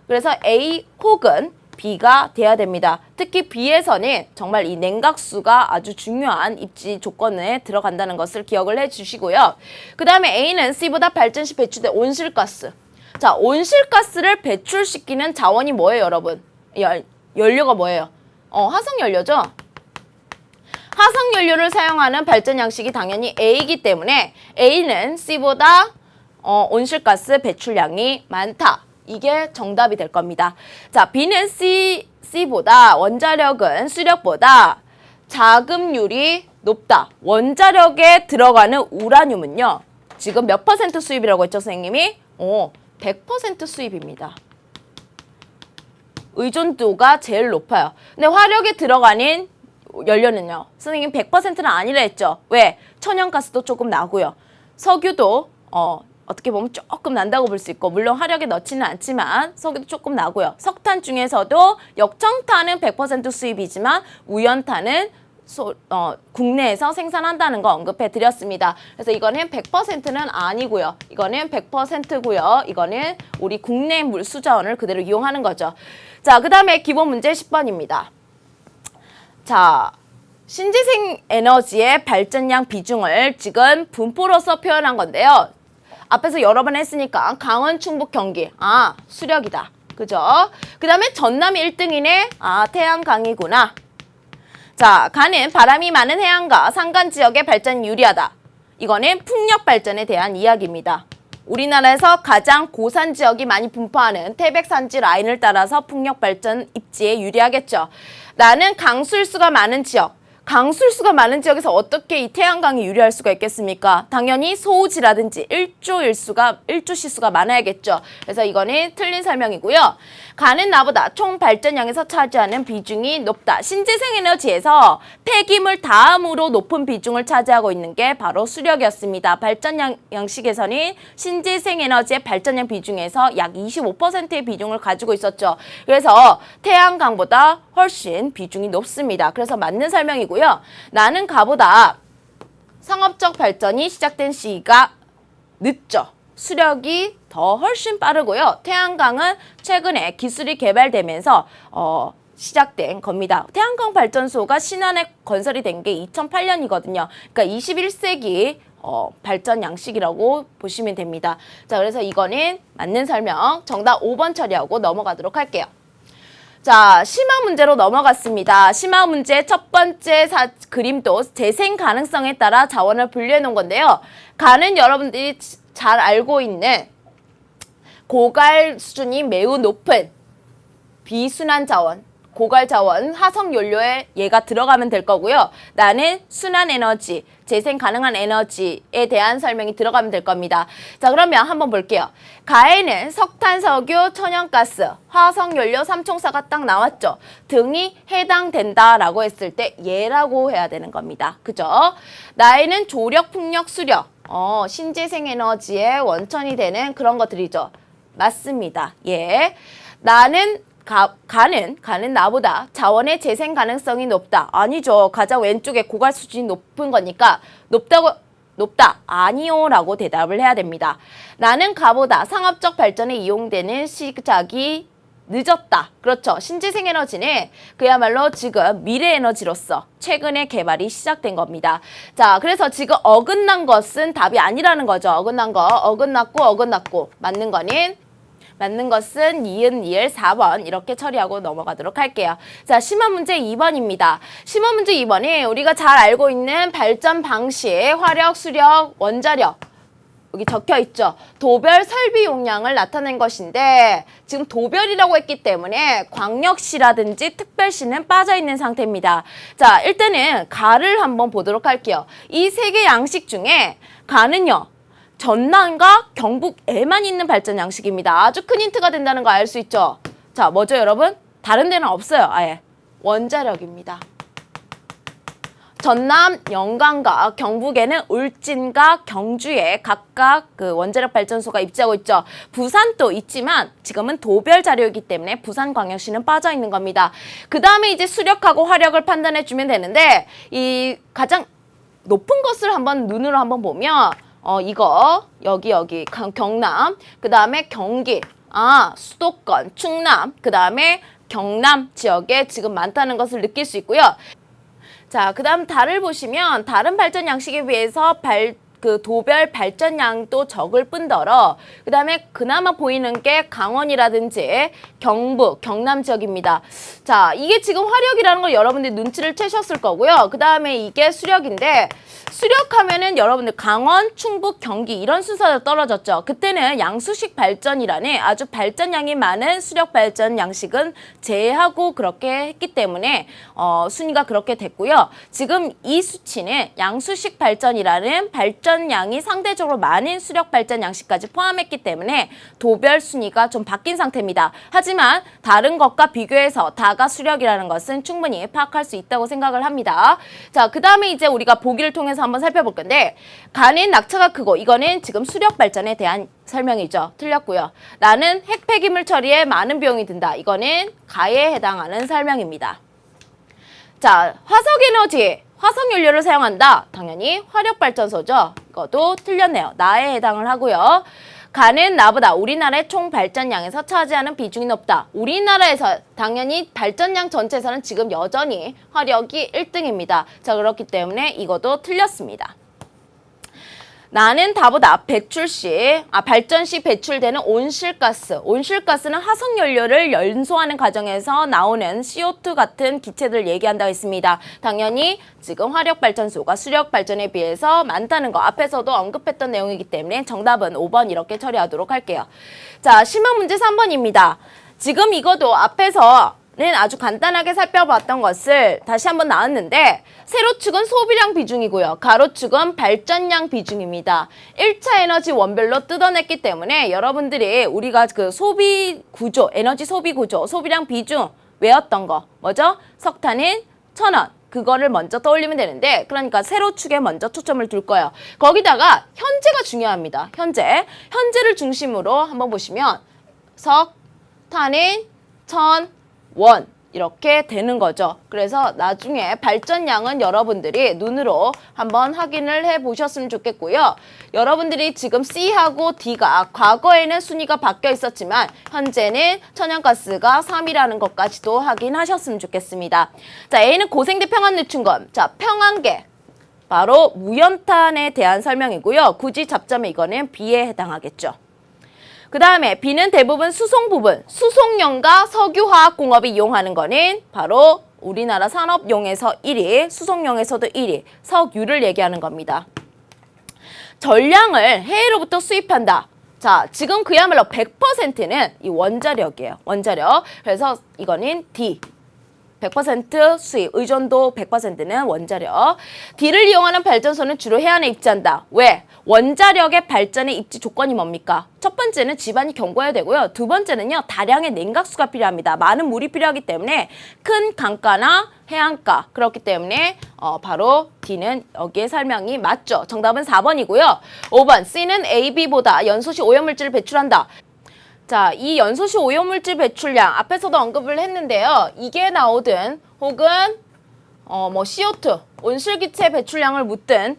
그래서 A 혹은 B가 돼야 됩니다. 특히 B에서는 정말 이 냉각수가 아주 중요한 입지 조건에 들어간다는 것을 기억을 해주시고요. 그 다음에 A는 C보다 발전 시 배출된 온실가스. 자, 온실가스를 배출시키는 자원이 뭐예요, 여러분? 연료가 뭐예요? 화석연료죠? 화석연료를 사용하는 발전 양식이 당연히 A이기 때문에 A는 C보다 온실가스 배출량이 많다. 이게 정답이 될 겁니다. 자, B는 C보다 원자력은 수력보다 자급률이 높다. 원자력에 들어가는 우라늄은요. 지금 몇 퍼센트 수입이라고 했죠, 선생님이? 100% 수입입니다. 의존도가 제일 높아요. 근데 화력에 들어가는 연료는요. 선생님 100%는 아니라 했죠. 왜? 천연가스도 조금 나고요. 석유도 어떻게 보면 조금 난다고 볼 수 있고 물론 화력에 넣지는 않지만 석유도 조금 나고요. 석탄 중에서도 역청탄은 100% 수입이지만 우연탄은 국내에서 생산한다는 거 언급해 드렸습니다. 그래서 이거는 100%는 아니고요. 이거는 100%고요. 이거는 우리 국내 물수자원을 그대로 이용하는 거죠. 자, 그 다음에 기본 문제 10번입니다. 자, 신재생 에너지의 발전량 비중을 지금 분포로서 표현한 건데요. 앞에서 여러 번 했으니까 강원, 충북, 경기. 아, 수력이다. 그죠? 그 다음에 전남이 1등이네. 아, 태양광이구나. 자, 가는 바람이 많은 해안과 산간 지역의 발전이 유리하다. 이거는 풍력 발전에 대한 이야기입니다. 우리나라에서 가장 고산 지역이 많이 분포하는 태백산지 라인을 따라서 풍력 발전 입지에 유리하겠죠. 나는 강수일수가 많은 지역. 강수일수가 많은 지역에서 어떻게 이 태양광이 유리할 수가 있겠습니까? 당연히 소우지라든지 일조시수가 많아야겠죠. 그래서 이거는 틀린 설명이고요. 가는 나보다 총 발전량에서 차지하는 비중이 높다. 신재생 에너지에서 폐기물 다음으로 높은 비중을 차지하고 있는 게 바로 수력이었습니다. 발전 양식에서는 신재생 에너지의 발전량 비중에서 약 25%의 비중을 가지고 있었죠. 그래서 태양광보다 훨씬 비중이 높습니다. 그래서 맞는 설명이고요. 나는 가보다 상업적 발전이 시작된 시기가 늦죠. 수력이 더 훨씬 빠르고요. 태양광은 최근에 기술이 개발되면서 시작된 겁니다. 태양광 발전소가 신안에 건설이 된 게 2008년이거든요. 그러니까 21세기 발전 양식이라고 보시면 됩니다. 자, 그래서 이거는 맞는 설명. 정답 5번 처리하고 넘어가도록 할게요. 자, 심화 문제로 넘어갔습니다. 심화 문제 첫 번째 그림도 재생 가능성에 따라 자원을 분류해 놓은 건데요. 가는 여러분들이 잘 알고 있는 고갈 수준이 매우 높은 비순환 자원, 고갈 자원, 화석 연료에 얘가 들어가면 될 거고요. 나는 순환 에너지, 재생 가능한 에너지에 대한 설명이 들어가면 될 겁니다. 자, 그러면 한번 볼게요. 가에는 석탄, 석유, 천연가스, 화석 연료 삼총사가 딱 나왔죠. 등이 해당된다라고 했을 때 얘라고 해야 되는 겁니다. 그죠? 나에는 조력, 풍력, 수력, 신재생 에너지의 원천이 되는 그런 것들이죠. 맞습니다. 예. 나는 가는 나보다 자원의 재생 가능성이 높다. 아니죠. 가장 왼쪽에 고갈 수준이 높은 거니까 높다. 아니요. 라고 대답을 해야 됩니다. 나는 가보다 상업적 발전에 이용되는 시작이 늦었다. 그렇죠. 신재생 에너지는 그야말로 지금 미래 에너지로서 최근에 개발이 시작된 겁니다. 자, 그래서 지금 어긋난 것은 답이 아니라는 거죠. 어긋났고 맞는 것은 이은 4번 이렇게 처리하고 넘어가도록 할게요. 자, 심화 문제 2번입니다. 심화 문제 2번이 우리가 잘 알고 있는 발전 방식, 화력, 수력, 원자력 여기 적혀 있죠. 도별 설비 용량을 나타낸 것인데 지금 도별이라고 했기 때문에 광역시라든지 특별시는 빠져 있는 상태입니다. 자, 일단은 가를 한번 보도록 할게요. 이 세 개 양식 중에 가는요. 전남과 경북에만 있는 발전 양식입니다. 아주 큰 힌트가 된다는 거 알 수 있죠? 자, 뭐죠, 여러분? 다른 데는 없어요, 아예. 원자력입니다. 전남, 영광과 경북에는 울진과 경주에 각각 그 원자력 발전소가 입지하고 있죠. 부산도 있지만 지금은 도별 자료이기 때문에 부산광역시는 빠져 있는 겁니다. 그 다음에 이제 수력하고 화력을 판단해 주면 되는데 이 가장 높은 것을 한번 눈으로 한번 보면 이거 여기 경남, 그 다음에 경기, 수도권, 충남, 그 다음에 경남 지역에 지금 많다는 것을 느낄 수 있고요. 자, 그 다음 달을 보시면 다른 발전 양식에 비해서 도별 발전량도 적을 뿐더러 그 다음에 그나마 보이는 게 강원이라든지 경북, 경남 지역입니다. 자, 이게 지금 화력이라는 걸 여러분들이 눈치를 채셨을 거고요. 그 다음에 이게 수력인데 수력하면은 여러분들 강원, 충북, 경기 이런 순서로 떨어졌죠. 그때는 양수식 발전이라는 아주 발전량이 많은 수력 발전 양식은 제외하고 그렇게 했기 때문에 순위가 그렇게 됐고요. 지금 이 수치는 양수식 발전이라는 발전량이 상대적으로 많은 수력 발전 양식까지 포함했기 때문에 도별 순위가 좀 바뀐 상태입니다. 하지만 다른 것과 비교해서 다가 수력이라는 것은 충분히 파악할 수 있다고 생각을 합니다. 자, 그 다음에 이제 우리가 보기를 통해서 한번 살펴볼 건데 가는 낙차가 크고 이거는 지금 수력 발전에 대한 설명이죠. 틀렸고요. 나는 핵 폐기물 처리에 많은 비용이 든다. 이거는 가에 해당하는 설명입니다. 자, 화석 연료를 사용한다. 당연히 화력 발전소죠. 이것도 틀렸네요. 나에 해당을 하고요. 가는 나보다 우리나라의 총 발전량에서 차지하는 비중이 높다. 우리나라에서 당연히 발전량 전체에서는 지금 여전히 화력이 1등입니다. 자, 그렇기 때문에 이것도 틀렸습니다. 나는 다보다 배출 시, 발전 시 배출되는 온실가스. 온실가스는 화석연료를 연소하는 과정에서 나오는 CO2 같은 기체들 얘기한다고 했습니다. 당연히 지금 화력발전소가 수력발전에 비해서 많다는 거 앞에서도 언급했던 내용이기 때문에 정답은 5번 이렇게 처리하도록 할게요. 자, 실무 문제 3번입니다. 지금 이것도 앞에서는 아주 간단하게 살펴봤던 것을 다시 한번 나왔는데 세로축은 소비량 비중이고요. 가로축은 발전량 비중입니다. 1차 에너지 원별로 뜯어냈기 때문에 여러분들이 우리가 그 소비 구조, 에너지 소비 구조, 소비량 비중 외웠던 거 뭐죠? 석탄인 1,000원. 그거를 먼저 떠올리면 되는데 그러니까 세로축에 먼저 초점을 둘 거예요. 거기다가 현재가 중요합니다. 현재를 중심으로 한번 보시면 석탄인 1,000원 이렇게 되는 거죠. 그래서 나중에 발전량은 여러분들이 눈으로 한번 확인을 해 보셨으면 좋겠고요. 여러분들이 지금 C하고 D가 과거에는 순위가 바뀌어 있었지만 현재는 천연가스가 3이라는 것까지도 확인하셨으면 좋겠습니다. 자, A는 고생대 평안누춘검. 자, 평안계. 바로 무연탄에 대한 설명이고요. 굳이 잡자면 이거는 B에 해당하겠죠. 그 다음에 B는 대부분 수송 부분, 수송용과 석유화학공업이 이용하는 거는 바로 우리나라 산업용에서 1위, 수송용에서도 1위, 석유를 얘기하는 겁니다. 전량을 해외로부터 수입한다. 자, 지금 그야말로 100%는 이 원자력이에요. 원자력. 그래서 이거는 D. 100% 수입, 의존도 100%는 원자력. D를 이용하는 발전소는 주로 해안에 입지한다. 왜? 원자력의 발전의 입지 조건이 뭡니까? 첫 번째는 지반이 견고해야 되고요. 두 번째는요, 다량의 냉각수가 필요합니다. 많은 물이 필요하기 때문에 큰 강가나 해안가. 그렇기 때문에 바로 D는 여기에 설명이 맞죠. 정답은 4번이고요. 5번 C는 A, B보다 연소시 오염물질을 배출한다. 자, 이 연소시 오염물질 배출량 앞에서도 언급을 했는데요. 이게 나오든 혹은 CO2 온실기체 배출량을 묻든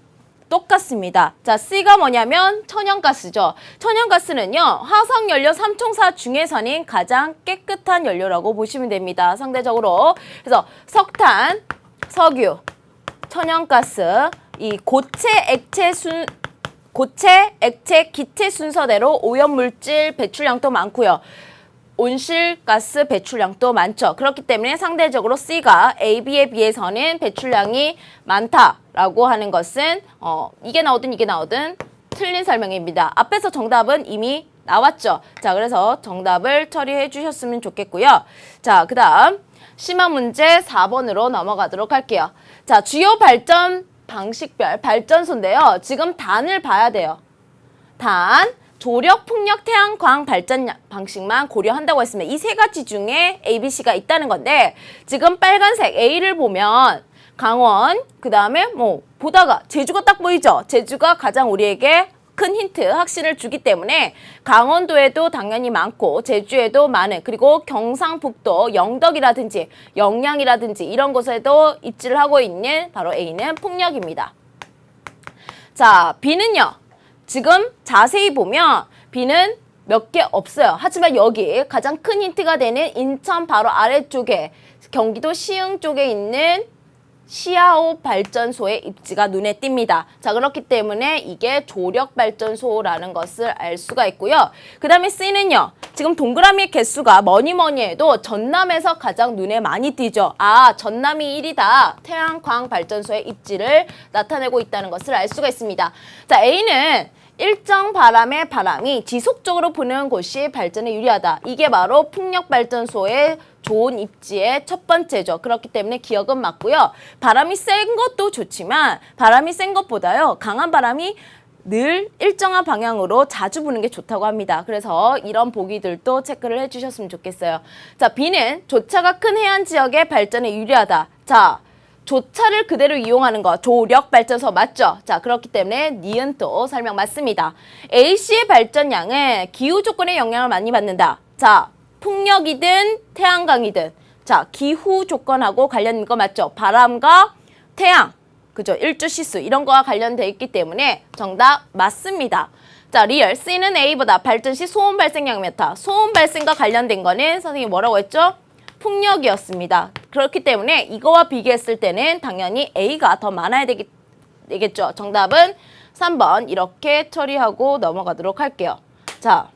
똑같습니다. 자, C가 뭐냐면 천연가스죠. 천연가스는요, 화석연료 3총사 중에서는 가장 깨끗한 연료라고 보시면 됩니다. 상대적으로. 그래서 석탄, 석유, 천연가스, 이 고체, 액체, 기체 순서대로 오염물질 배출량도 많고요. 온실가스 배출량도 많죠. 그렇기 때문에 상대적으로 C가 A, B에 비해서는 배출량이 많다라고 하는 것은 이게 나오든 틀린 설명입니다. 앞에서 정답은 이미 나왔죠. 자, 그래서 정답을 처리해 주셨으면 좋겠고요. 자, 그 다음 심화 문제 4번으로 넘어가도록 할게요. 자, 주요 발전 방식별 발전소인데요. 지금 단을 봐야 돼요. 단, 조력, 풍력, 태양광 발전 방식만 고려한다고 했으면 이 세 가지 중에 A, B, C가 있다는 건데 지금 빨간색 A를 보면 강원, 그 다음에 보다가 제주가 딱 보이죠? 제주가 가장 우리에게 큰 힌트, 확신을 주기 때문에 강원도에도 당연히 많고 제주에도 많은, 그리고 경상북도 영덕이라든지 영양이라든지 이런 곳에도 입지를 하고 있는 바로 A는 풍력입니다. 자, B는요. 지금 자세히 보면 B는 몇 개 없어요. 하지만 여기 가장 큰 힌트가 되는 인천 바로 아래쪽에 경기도 시흥 쪽에 있는 시아호 발전소의 입지가 눈에 띕니다. 자, 그렇기 때문에 이게 조력발전소라는 것을 알 수가 있고요. 그 다음에 C는요. 지금 동그라미의 개수가 뭐니 해도 전남에서 가장 눈에 많이 띄죠. 아, 전남이 1위다. 태양광 발전소의 입지를 나타내고 있다는 것을 알 수가 있습니다. 자, A는 일정 바람의 바람이 지속적으로 부는 곳이 발전에 유리하다. 이게 바로 풍력발전소의 좋은 입지의 첫 번째죠. 그렇기 때문에 기억은 맞고요. 바람이 센 것도 좋지만 바람이 센 것보다요. 강한 바람이 늘 일정한 방향으로 자주 부는 게 좋다고 합니다. 그래서 이런 보기들도 체크를 해주셨으면 좋겠어요. 자, B는 조차가 큰 해안 지역의 발전에 유리하다. 자, 조차를 그대로 이용하는 거 조력 발전소 맞죠? 자, 그렇기 때문에 니은 또 설명 맞습니다. A씨의 발전량은 기후 조건의 영향을 많이 받는다. 자, 풍력이든 태양광이든 자, 기후 조건하고 관련된 거 맞죠? 바람과 태양, 그죠? 일조시수 이런 거와 관련돼 있기 때문에 정답 맞습니다. 자, 리얼 C는 A보다 발전 시 소음 발생량이 많다. 소음 발생과 관련된 거는 선생님이 뭐라고 했죠? 풍력이었습니다. 그렇기 때문에 이거와 비교했을 때는 당연히 A가 더 많아야 되겠죠. 정답은 3번 이렇게 처리하고 넘어가도록 할게요. 자,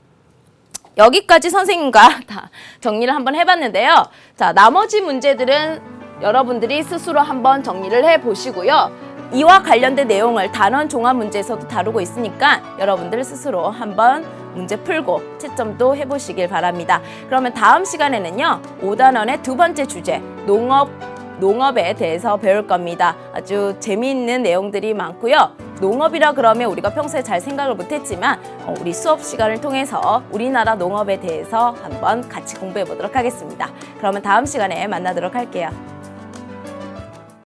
여기까지 선생님과 다 정리를 한번 해봤는데요. 자, 나머지 문제들은 여러분들이 스스로 한번 정리를 해보시고요. 이와 관련된 내용을 단원 종합 문제에서도 다루고 있으니까 여러분들 스스로 한번 문제 풀고 채점도 해보시길 바랍니다. 그러면 다음 시간에는요, 5단원의 두 번째 주제, 농업에 대해서 배울 겁니다. 아주 재미있는 내용들이 많고요. 농업이라 그러면 우리가 평소에 잘 생각을 못했지만 우리 수업 시간을 통해서 우리나라 농업에 대해서 한번 같이 공부해 보도록 하겠습니다. 그러면 다음 시간에 만나도록 할게요.